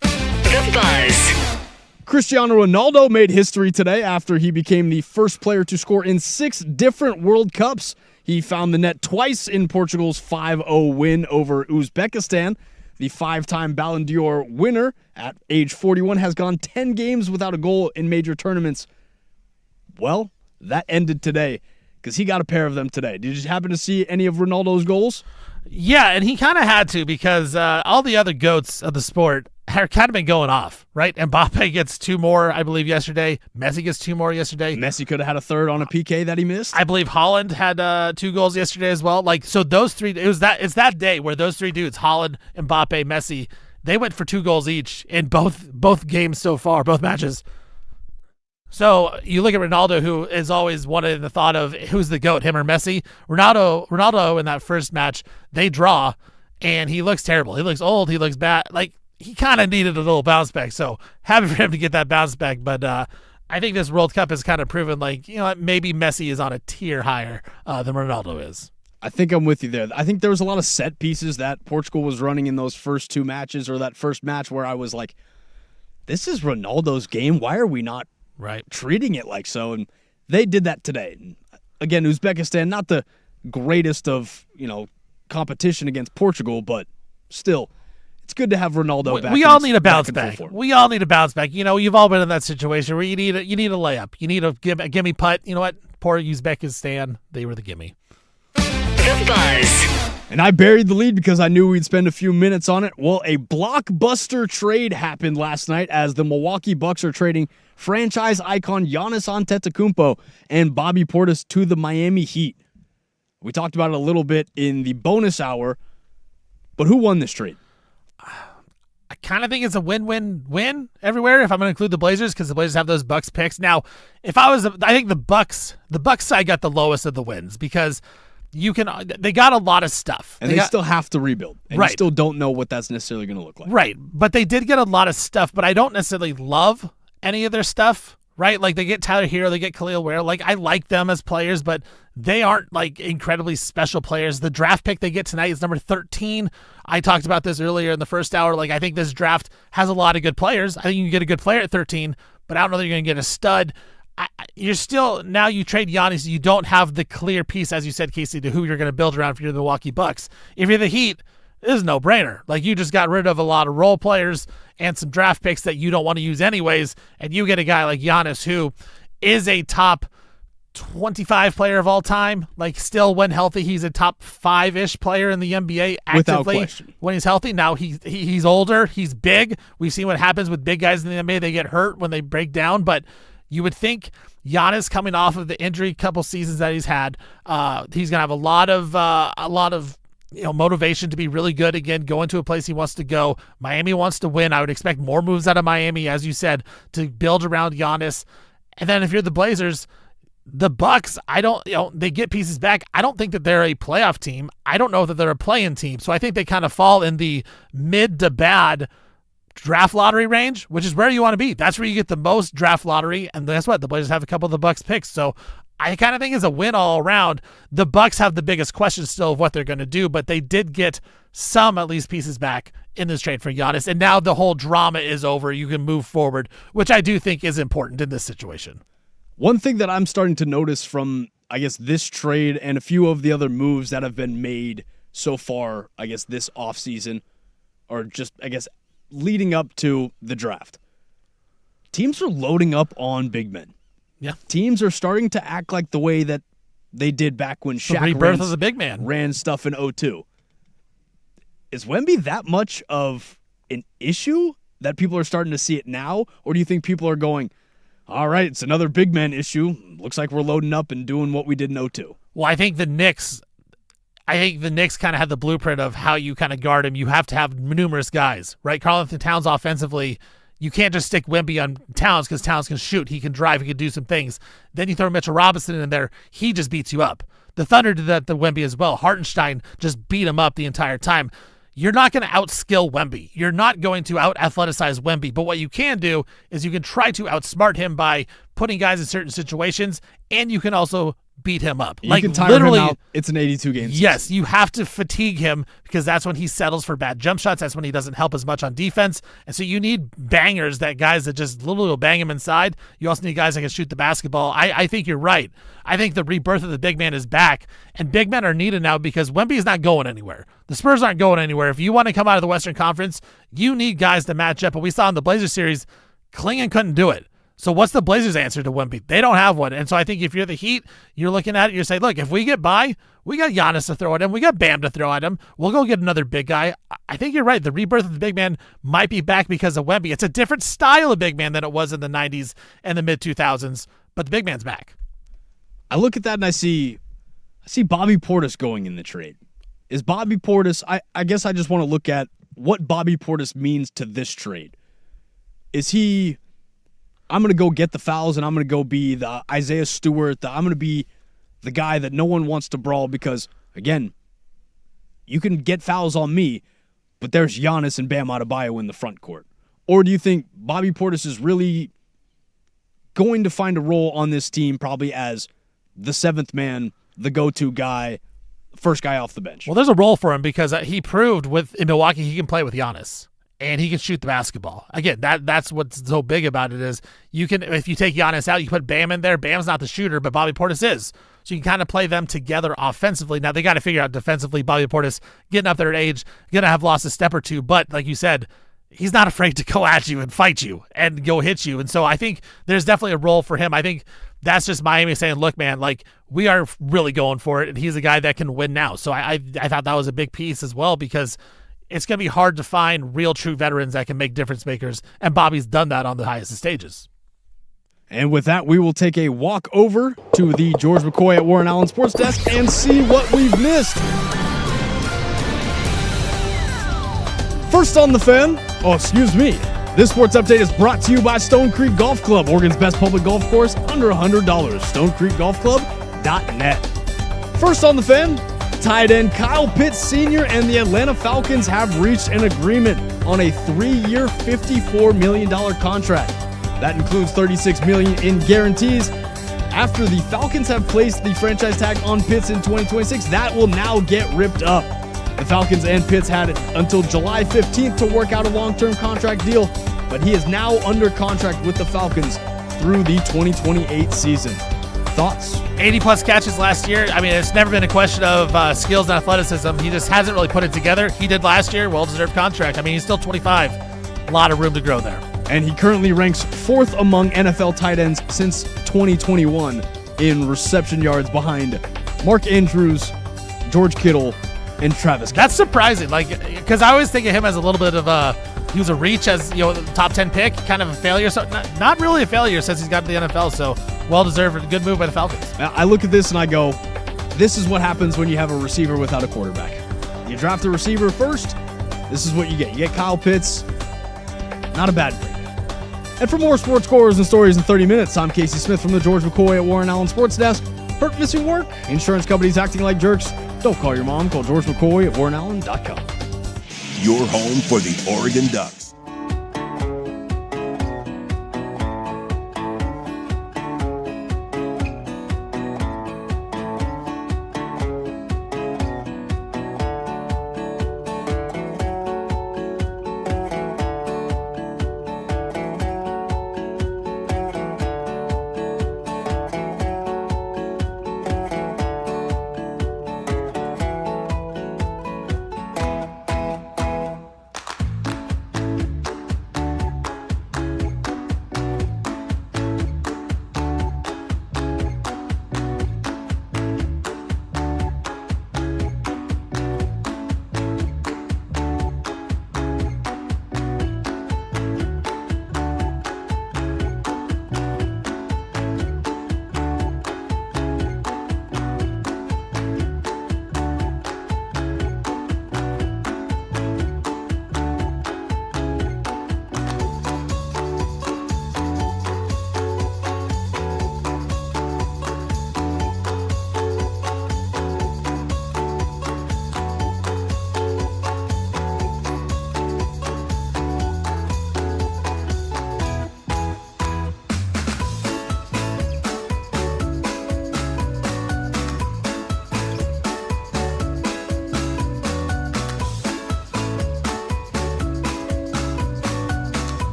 The Buzz. Cristiano Ronaldo made history today after he became the first player to score in 6 different World Cups. He found the net twice in Portugal's 5-0 win over Uzbekistan. The 5-time Ballon d'Or winner at age 41 has gone 10 games without a goal in major tournaments. Well, that ended today because he got a pair of them today. Did you happen to see any of Ronaldo's goals? Yeah, and he kind of had to, because all the other GOATs of the sport have kind of been going off, right? Mbappe gets 2 more, I believe, yesterday. Messi gets 2 more yesterday. Messi could have had a third on a PK that he missed. I believe Haaland had 2 goals yesterday as well. Like, so those 3, it's that day where those 3 dudes, Haaland, Mbappe, Messi, they went for 2 goals each in both games so far, both matches. So you look at Ronaldo, who is always wanted in the thought of who's the GOAT, him or Messi. Ronaldo in that first match, they draw, and he looks terrible. He looks old. He looks bad. Like, he kind of needed a little bounce back. So happy for him to get that bounce back. But I think this World Cup has kind of proven, like, you know what, maybe Messi is on a tier higher than Ronaldo is. I think I'm with you there. I think there was a lot of set pieces that Portugal was running in those first 2 matches, or that first match, where I was like, this is Ronaldo's game. Why are we not treating it like so? And they did that today. And again, Uzbekistan, not the greatest of, competition against Portugal, but still, it's good to have Ronaldo back. We all need a bounce back. We all need a bounce back. You've all been in that situation where you need a layup. You need a gimme putt. You know what? Poor Uzbekistan, they were the gimme. The Buzz. And I buried the lead because I knew we'd spend a few minutes on it. Well, a blockbuster trade happened last night as the Milwaukee Bucks are trading franchise icon Giannis Antetokounmpo and Bobby Portis to the Miami Heat. We talked about it a little bit in the bonus hour, but who won this trade? I kind of think it's a win-win-win everywhere, if I'm going to include the Blazers, because the Blazers have those Bucks picks. Now, I think the Bucks side got the lowest of the wins, because they got a lot of stuff. And they still have to rebuild. And right. You still don't know what that's necessarily going to look like. Right. But they did get a lot of stuff, but I don't necessarily love any of their stuff. Right? Like they get Tyler Hero, they get Khalil Ware. Like I like them as players, but they aren't like incredibly special players. The draft pick they get tonight is number 13. I talked about this earlier in the first hour. Like I think this draft has a lot of good players. I think you can get a good player at 13, but I don't know that you're going to get a stud. You're still, now you trade Giannis, you don't have the clear piece, as you said, Casey, to who you're going to build around if you're the Milwaukee Bucks. If you're the Heat, it is no brainer. Like you just got rid of a lot of role players and some draft picks that you don't want to use anyways, and you get a guy like Giannis who is a top 25 player of all time. Like still, when healthy, he's a top 5-ish player in the NBA actively. Without question. When he's healthy. Now he's older, he's big. We've seen what happens with big guys in the NBA. They get hurt when they break down, but you would think Giannis coming off of the injury couple seasons that he's had, he's gonna have a lot of motivation to be really good again, going to a place he wants to go. Miami wants to win. I would expect more moves out of Miami, as you said, to build around Giannis. And then if you're the Blazers, the Bucks, they get pieces back. I don't think that they're a playoff team. I don't know that they're a play-in team. So I think they kind of fall in the mid to bad draft lottery range, which is where you want to be. That's where you get the most draft lottery. And guess what? The Blazers have a couple of the Bucks picks. So I kind of think it's a win all around. The Bucks have the biggest question still of what they're going to do, but they did get some, at least, pieces back in this trade for Giannis. And now the whole drama is over. You can move forward, which I do think is important in this situation. One thing that I'm starting to notice from, I guess, this trade and a few of the other moves that have been made so far, I guess, this offseason, or just, I guess, leading up to the draft, teams are loading up on big men. Yeah, teams are starting to act like the way that they did back when Shaq rebirth of the big man ran stuff in 2002. Is Wemby that much of an issue that people are starting to see it now, or do you think people are going, all right, it's another big man issue. Looks like we're loading up and doing what we did in 2002. Well, I think the Knicks kind of had the blueprint of how you kind of guard him. You have to have numerous guys, right? Karl-Anthony Towns offensively, you can't just stick Wemby on Towns because Towns can shoot. He can drive. He can do some things. Then you throw Mitchell Robinson in there. He just beats you up. The Thunder did that to Wemby as well. Hartenstein just beat him up the entire time. You're not going to outskill Wemby. You're not going to out-athleticize Wemby. But what you can do is you can try to outsmart him by putting guys in certain situations, and you can also beat him up. You can tire him out. It's an 82-game season. Yes, you have to fatigue him because that's when he settles for bad jump shots. That's when he doesn't help as much on defense. And so you need bangers, guys that just literally will bang him inside. You also need guys that can shoot the basketball. I think you're right. I think the rebirth of the big man is back, and big men are needed now because Wemby is not going anywhere. The Spurs aren't going anywhere. If you want to come out of the Western Conference, you need guys to match up. But we saw in the Blazers series, Klingon couldn't do it. So what's the Blazers' answer to Wemby? They don't have one. And so I think if you're the Heat, you're looking at it, you're saying, look, if we get by, we got Giannis to throw at him. We got Bam to throw at him. We'll go get another big guy. I think you're right. The rebirth of the big man might be back because of Wemby. It's a different style of big man than it was in the 90s and the mid-2000s, but the big man's back. I look at that and I see Bobby Portis going in the trade. Is Bobby Portis, I guess I just want to look at what Bobby Portis means to this trade. Is he, I'm going to go get the fouls and I'm going to go be the Isaiah Stewart, I'm going to be the guy that no one wants to brawl because, again, you can get fouls on me, but there's Giannis and Bam Adebayo in the front court? Or do you think Bobby Portis is really going to find a role on this team probably as the seventh man, the go-to guy, first guy off the bench? Well, there's a role for him because he proved in Milwaukee he can play with Giannis and he can shoot the basketball. Again, that's what's so big about it is you can, if you take Giannis out, you put Bam in there. Bam's not the shooter, but Bobby Portis is. So you can kind of play them together offensively. Now they got to figure out defensively. Bobby Portis getting up there at age, going to have lost a step or two, but like you said, he's not afraid to go at you and fight you and go hit you. And so I think there's definitely a role for him. I think that's just Miami saying, look, man, like we are really going for it. And he's a guy that can win now. So I thought that was a big piece as well because it's going to be hard to find real true veterans that can make difference makers. And Bobby's done that on the highest of stages. And with that, we will take a walk over to the George McCoy at Warren Allen Sports Desk and see what we've missed. First on the Fan, this sports update is brought to you by Stone Creek Golf Club, Oregon's best public golf course, under $100. StoneCreekGolfClub.net. First on the Fan, tight end Kyle Pitts Sr. and the Atlanta Falcons have reached an agreement on a 3-year, $54 million contract. That includes $36 million in guarantees. After the Falcons have placed the franchise tag on Pitts in 2026, that will now get ripped up. The Falcons and Pitts had until July 15th to work out a long-term contract deal, but he is now under contract with the Falcons through the 2028 season. Thoughts? 80-plus catches last year. I mean, it's never been a question of skills and athleticism. He just hasn't really put it together. He did last year. Well-deserved contract. I mean, he's still 25. A lot of room to grow there. And he currently ranks 4th among NFL tight ends since 2021 in reception yards behind Mark Andrews, George Kittle, and Travis Kelce. That's surprising, because I always think of him as a little bit of he was a reach as, top 10 pick, kind of a failure. So not really a failure since he's got to the NFL. So well-deserved and good move by the Falcons. I look at this and I go, this is what happens when you have a receiver without a quarterback. You draft a receiver first, this is what you get. You get Kyle Pitts, not a bad pick. And for more sports scores and stories in 30 minutes, I'm Casey Smith from the George McCoy at Warren Allen Sports Desk. Hurt, missing work? Insurance companies acting like jerks? Don't call your mom. Call George McCoy at WarrenAllen.com. Your home for the Oregon Ducks.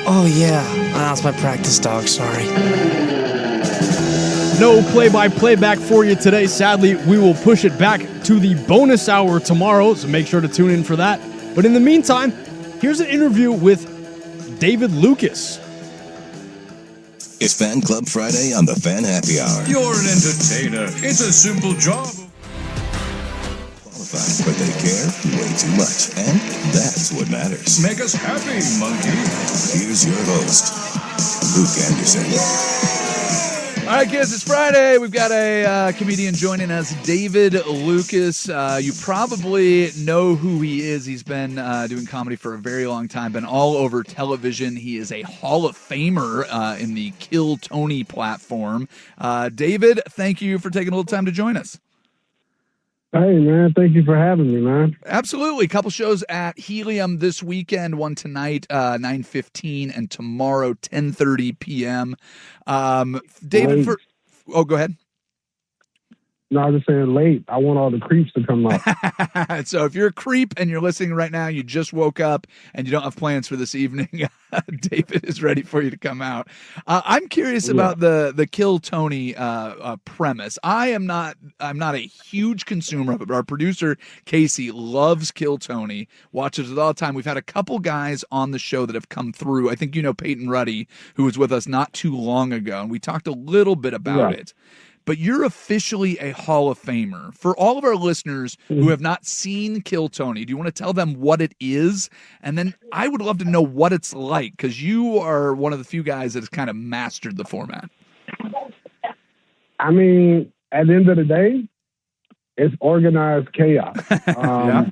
Oh, yeah. That's my practice dog, sorry. No play-by-play back for you today. Sadly, we will push it back to the bonus hour tomorrow, so make sure to tune in for that. But in the meantime, here's an interview with David Lucas. It's Fan Club Friday on the Fan Happy Hour. You're an entertainer. It's a simple job. Qualified, but they care way too much. And that's what matters. Make us happy, monkey. Here's your host, Luke Anderson. All right, kids, it's Friday. We've got a comedian joining us, David Lucas. You probably know who he is. He's been doing comedy for a very long time, been all over television. He is a Hall of Famer in the Kill Tony platform. David, thank you for taking a little time to join us. Hey, man. Thank you for having me, man. Absolutely. A couple shows at Helium this weekend. One tonight, 9:15, and tomorrow, 10:30 p.m. David, go ahead. No, I was just saying late. I want all the creeps to come up. So if you're a creep and you're listening right now, you just woke up and you don't have plans for this evening, David is ready for you to come out. I'm curious about the Kill Tony premise. I'm not a huge consumer of it, but our producer Casey loves Kill Tony, watches it all the time. We've had a couple guys on the show that have come through. I think you know Peyton Ruddy, who was with us not too long ago, and we talked a little bit about it. But you're officially a Hall of Famer. For all of our listeners who have not seen Kill Tony, do you want to tell them what it is? And then I would love to know what it's like, because you are one of the few guys that has kind of mastered the format. I mean, at the end of the day, it's organized chaos.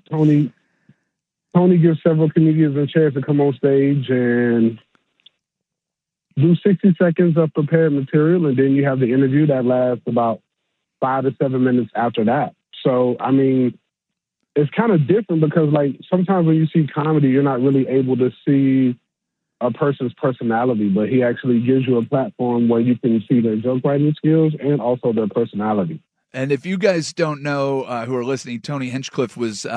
Tony gives several comedians a chance to come on stage and do 60 seconds of prepared material, and then you have the interview that lasts about 5 to 7 minutes after that. So, I mean, it's kind of different because, like, sometimes when you see comedy, you're not really able to see a person's personality, but he actually gives you a platform where you can see their joke writing skills and also their personality. And if you guys don't know who are listening, Tony Hinchcliffe was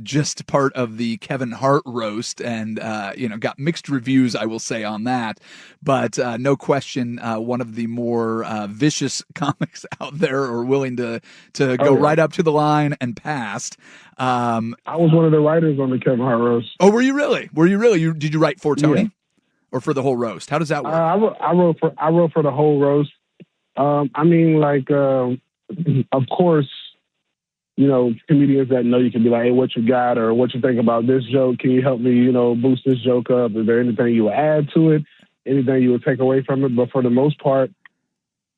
just part of the Kevin Hart roast and, got mixed reviews, I will say, on that. But no question, one of the more vicious comics out there, or willing to go right up to the line and past. I was one of the writers on the Kevin Hart roast. Oh, were you really? Did you write for Tony or for the whole roast? How does that work? I wrote for the whole roast. Of course, comedians that know you can be like, hey, what you got, or what you think about this joke? Can you help me, boost this joke up? Is there anything you would add to it? Anything you would take away from it? But for the most part,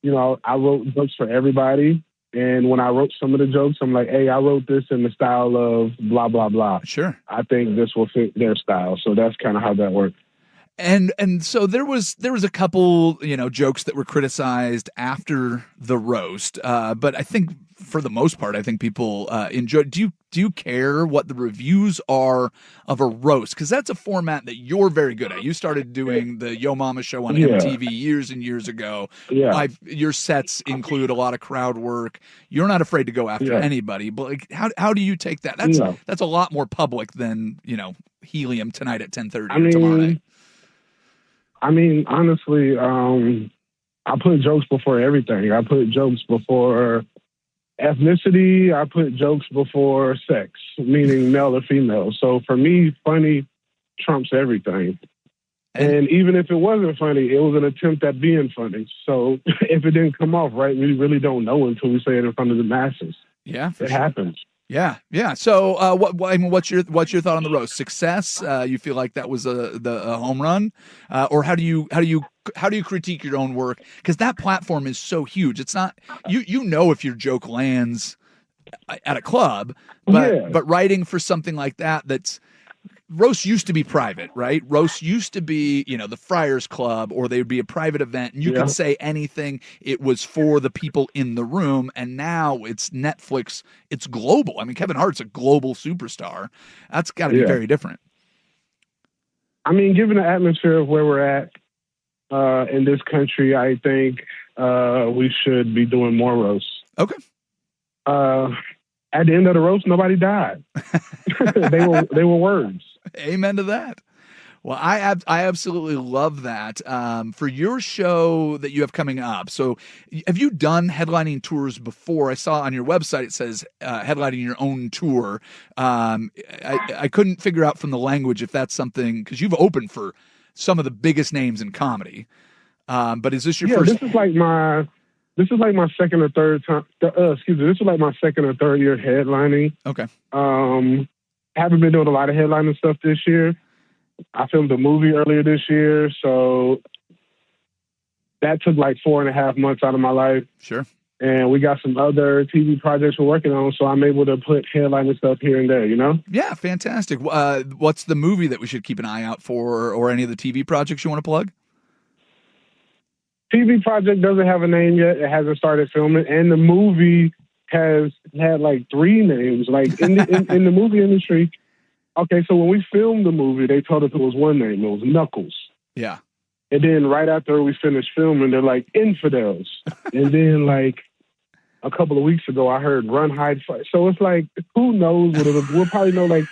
I wrote jokes for everybody. And when I wrote some of the jokes, I'm like, hey, I wrote this in the style of blah, blah, blah. Sure. I think this will fit their style. So that's kind of how that worked. And so there was a couple, jokes that were criticized after the roast. But I think for the most part, I think people enjoyed. Do you care what the reviews are of a roast? Because that's a format that you're very good at. You started doing the Yo Mama show on MTV years and years ago. Yeah. Your sets include a lot of crowd work. You're not afraid to go after anybody. But like, how do you take that? That's a lot more public than Helium tonight at 10:30 tomorrow night. I mean, honestly, I put jokes before everything. I put jokes before ethnicity. I put jokes before sex, meaning male or female. So for me, funny trumps everything. And even if it wasn't funny, it was an attempt at being funny. So if it didn't come off right, we really don't know until we say it in front of the masses. Yeah, it happens. Yeah. So, what's your thought on the roast? Success? You feel like that was a home run, or how do you critique your own work? Because that platform is so huge. It's not if your joke lands at a club, but writing for something like that's. Roast used to be private, right? Roast used to be, the Friars Club, or they would be a private event, and you could say anything. It was for the people in the room, and now it's Netflix. It's global. I mean, Kevin Hart's a global superstar. That's got to be very different. I mean, given the atmosphere of where we're at in this country, I think we should be doing more roasts. Okay. At the end of the roast, nobody died. They were words. Amen to that. Well, I absolutely love that. For your show that you have coming up, so have you done headlining tours before? I saw on your website it says headlining your own tour. I couldn't figure out from the language if that's something, because you've opened for some of the biggest names in comedy. But is this your first? This is like my second or third time. This is like my second or third year headlining. Okay. Haven't been doing a lot of headlining stuff this year. I filmed a movie earlier this year, so that took like 4.5 months out of my life. Sure. And we got some other TV projects we're working on, so I'm able to put headlining stuff here and there, you know? Yeah, fantastic. What's the movie that we should keep an eye out for, or any of the TV projects you want to plug? TV project doesn't have a name yet. It hasn't started filming, and the movie has had like 3 names. Like in the movie industry. Okay, so when we filmed the movie, they told us it was one name. It was Knuckles. Yeah. And then right after we finished filming, they're like, Infidels. And then like a couple of weeks ago, I heard Run, Hide, Fight. So it's like, who knows what it'll, we'll probably know like,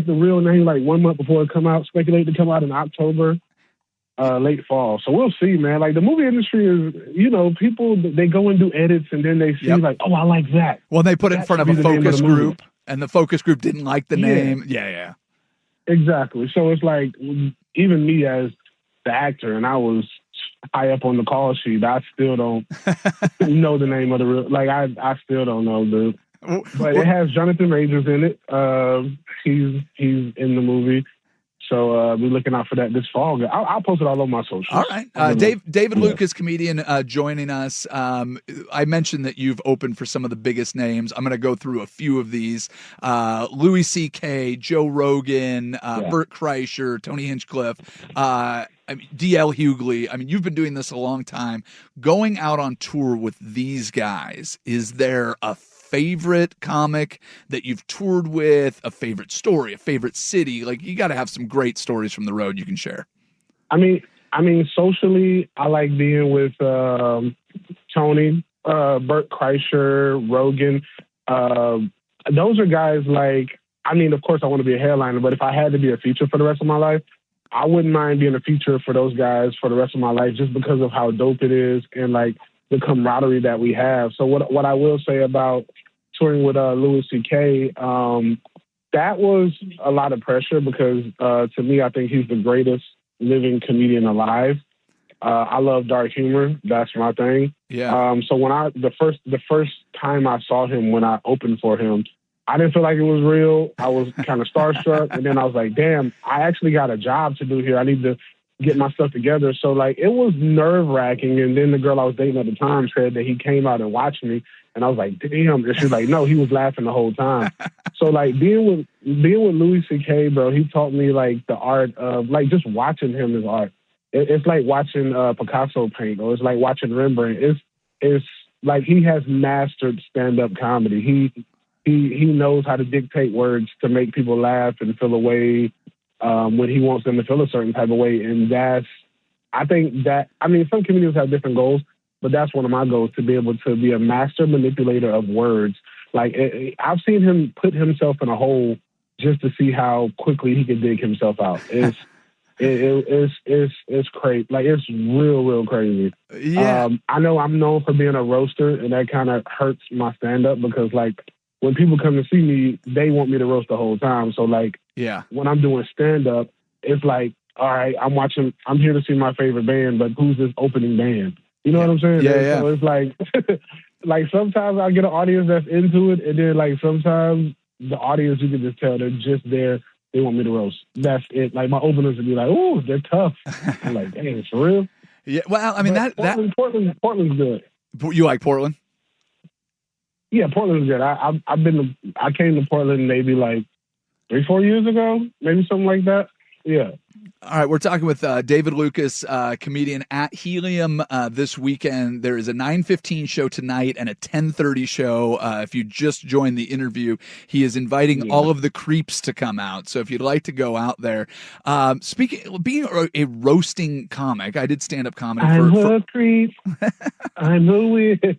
the real name like 1 month before it come out, speculate to come out in October, late fall. So we'll see, man. Like the movie industry is, people, they go and do edits and then they see like, oh, I like that. Well, they put it in front of a focus group and the focus group didn't like the name. Yeah. Exactly. So it's like, even me as the actor, and I was high up on the call sheet, I still don't know the name of the real, like I still don't know but it has Jonathan Majors in it. He's in the movie. So be looking out for that this fall. I'll post it all over my socials. All right. David Lucas, comedian, joining us. I mentioned that you've opened for some of the biggest names. I'm going to go through a few of these. Louis C.K., Joe Rogan, Bert Kreischer, Tony Hinchcliffe, D.L. Hughley. I mean, you've been doing this a long time. Going out on tour with these guys, is there a favorite comic that you've toured with, a favorite story, a favorite city? Like, you got to have some great stories from the road you can share. I mean, socially, I like being with Tony, Bert Kreischer, Rogan. Those are guys like, of course I want to be a headliner, but if I had to be a feature for the rest of my life, I wouldn't mind being a feature for those guys for the rest of my life, just because of how dope it is and like the camaraderie that we have. So what I will say about touring with Louis C.K., that was a lot of pressure because to me, I think he's the greatest living comedian alive. I love dark humor. That's my thing. Yeah. So when the first time I saw him, when I opened for him, I didn't feel like it was real. I was kind of starstruck. And then I was like, damn, I actually got a job to do here. I need to get my stuff together. So like, it was nerve wracking. And then the girl I was dating at the time said that he came out and watched me. And I was like, damn. And she's like, no, he was laughing the whole time. So like being with Louis C.K., bro, he taught me like the art of like just watching him is art. It's like watching Picasso paint, or it's like watching Rembrandt. It's like he has mastered stand-up comedy. He knows how to dictate words to make people laugh and feel a way when he wants them to feel a certain type of way. And I think some comedians have different goals, but that's one of my goals, to be able to be a master manipulator of words. Like I've seen him put himself in a hole just to see how quickly he can dig himself out. It's crazy. Like it's real crazy. Yeah. I know I'm known for being a roaster, and that kind of hurts my stand-up because like when people come to see me, they want me to roast the whole time. So like, yeah, when I'm doing stand-up, it's like, all right, I'm here to see my favorite band, but who's this opening band? You know what I'm saying? Yeah. So it's like, like sometimes I get an audience that's into it, and then like sometimes the audience, you can just tell they're just there. They want me to roast. That's it. Like my openers would be like, "Oh, they're tough." I'm like, "Dang, for real?" Yeah. Well, I mean Portland's good. You like Portland? Yeah, Portland's good. I came to Portland maybe like 3-4 years ago, maybe something like that. Yeah. All right, we're talking with David Lucas, comedian at Helium this weekend. There is a 9:15 show tonight and a 10:30 show. If you just joined the interview, he is inviting all of the creeps to come out. So if you'd like to go out there, being a roasting comic, I did stand-up comedy. I'm a creep. I'm a weird.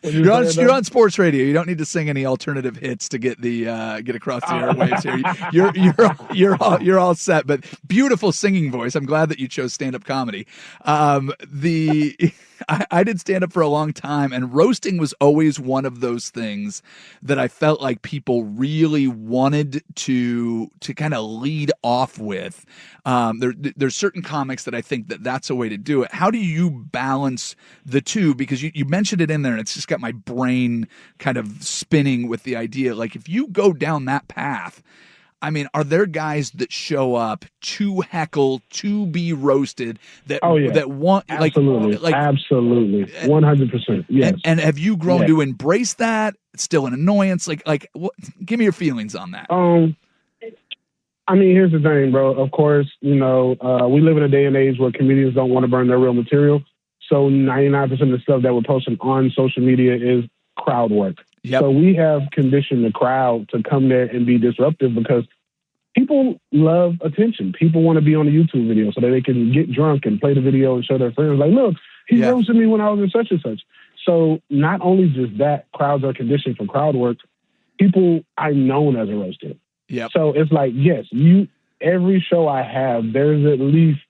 You're on sports radio. You don't need to sing any alternative hits to get across the airwaves here. You're all set, but. Beautiful singing voice. I'm glad that you chose stand-up comedy. I did stand-up for a long time, and roasting was always one of those things that I felt like people really wanted to kind of lead off with. There's certain comics that I think that's a way to do it. How do you balance the two? Because you mentioned it in there, and it's just got my brain kind of spinning with the idea. Like, if you go down that path, I mean, are there guys that show up to heckle, to be roasted, that want absolutely, 100%, yes. And have you grown to embrace that? It's still an annoyance. Like, what, give me your feelings on that. I mean, here's the thing, bro. Of course, we live in a day and age where comedians don't want to burn their real material. So 99% of the stuff that we're posting on social media is crowd work. Yep. So we have conditioned the crowd to come there and be disruptive because people love attention. People want to be on a YouTube video so that they can get drunk and play the video and show their friends, like, look, he roasted me when I was in such and such. So not only just that, crowds are conditioned for crowd work. People are known as a roaster. Yep. So it's like, yes, every show I have, there's at least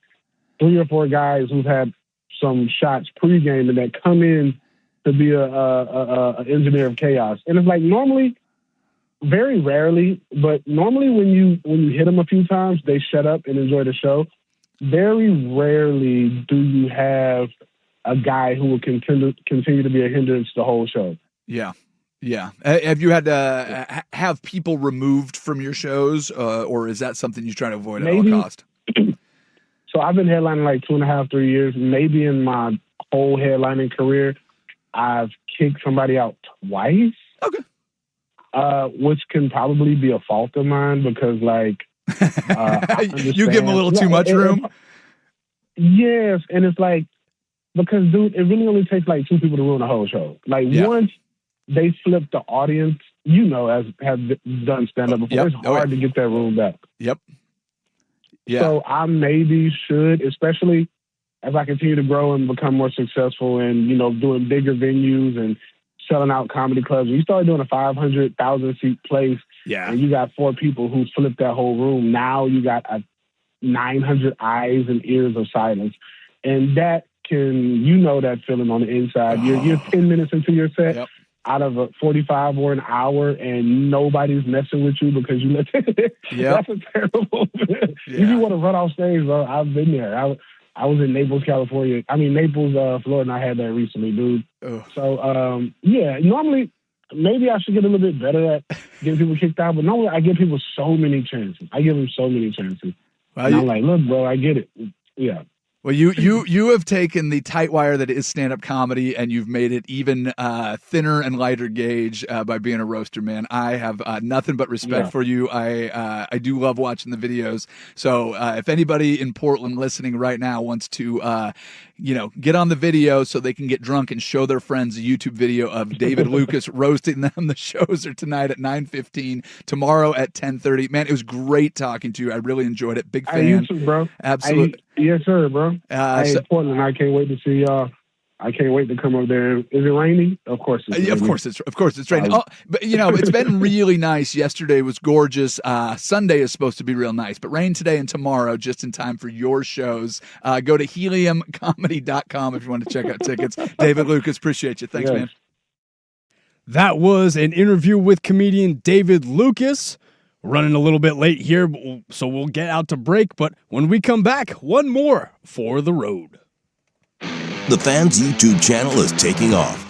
3 or 4 guys who've had some shots pregame and that come in to be a engineer of chaos. And it's like normally, very rarely, but normally when you hit them a few times, they shut up and enjoy the show. Very rarely do you have a guy who will continue to be a hindrance the whole show. Yeah. Yeah. Have you had to have people removed from your shows, or is that something you try to avoid at all cost? So I've been headlining like 2.5, 3 years. Maybe in my whole headlining career, I've kicked somebody out twice. Okay. Which can probably be a fault of mine because, like, you give them a little too much room. Yes, and it's like because, dude, it really only takes like 2 people to ruin a whole show. Like once they flip the audience, as have done stand up before, it's hard to get that room back. Yep. Yeah. So I maybe should, especially as I continue to grow and become more successful and, doing bigger venues and selling out comedy clubs. When you start doing a 500,000 seat place and you got 4 people who flip that whole room, now you got 900 eyes and ears of silence. And that can, that feeling on the inside. You're 10 minutes into your set out of a 45 or an hour and nobody's messing with you because you let That's a terrible If you want to run off stage, bro, I've been there. I was in Naples, California. Naples, Florida, and I had that recently, dude. Ugh. So, normally, maybe I should get a little bit better at getting people kicked out, but normally I give people so many chances. Well, and I'm like, look, bro, I get it. Yeah. Well, you have taken the tight wire that is stand-up comedy and you've made it even thinner and lighter gauge by being a roaster, man. I have nothing but respect for you. I do love watching the videos. So if anybody in Portland listening right now wants to get on the video so they can get drunk and show their friends a YouTube video of David Lucas roasting them, the shows are tonight at 9:15, tomorrow at 10:30. Man, it was great talking to you. I really enjoyed it. Big fan. You too, bro. Absolutely. Yes, sir, bro. Portland, I can't wait to see y'all. I can't wait to come up there. Is it raining? Of course it's raining. Of course it's raining. But it's been really nice. Yesterday was gorgeous. Sunday is supposed to be real nice, but rain today and tomorrow just in time for your shows. Go to heliumcomedy.com if you want to check out tickets. David Lucas, appreciate you. Thanks, man. That was an interview with comedian David Lucas. Running a little bit late here, so we'll get out to break. But when we come back, one more for the road. The Fan's YouTube channel is taking off.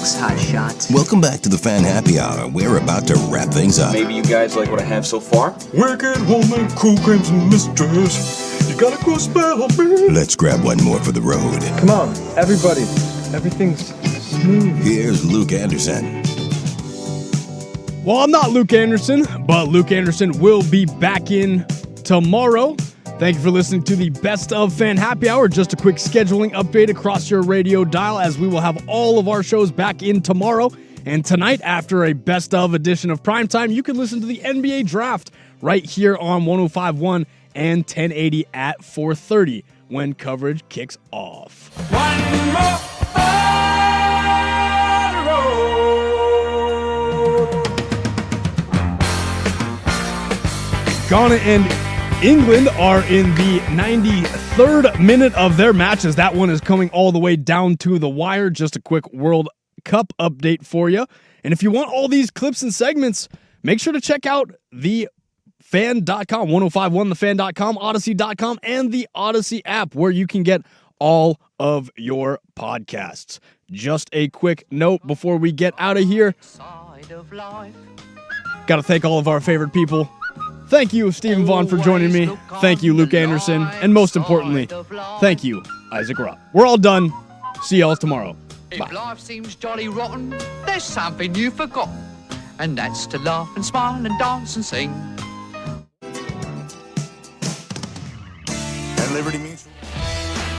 Thanks, hot shot. Welcome back to the Fan Happy Hour. We're about to wrap things up. Maybe you guys like what I have so far? Wicked woman, cool creams and mistress. You got a cool spell on me. Let's grab one more for the road. Come on, everybody. Everything's smooth. Here's Luke Anderson. Well, I'm not Luke Anderson, but Luke Anderson will be back in tomorrow. Thank you for listening to the Best of Fan Happy Hour. Just a quick scheduling update across your radio dial, as we will have all of our shows back in tomorrow. And tonight, after a Best of edition of Primetime, you can listen to the NBA Draft right here on 105.1 and 1080 at 4:30 when coverage kicks off. One more Ghana and England are in the 93rd minute of their matches. That one is coming all the way down to the wire. Just a quick World Cup update for you. And if you want all these clips and segments, make sure to check out the fan.com, 1051thefan.com, odyssey.com, and the Odyssey app, where you can get all of your podcasts. Just a quick note before we get out of here. Got to thank all of our favorite people. Thank you, Stephen Vaughn, for joining me. Thank you, Luke Anderson. And most importantly, thank you, Isaac Robb. We're all done. See y'all tomorrow. Bye. If life seems jolly rotten, there's something you've forgotten, and that's to laugh and smile and dance and sing. At Liberty Mutual.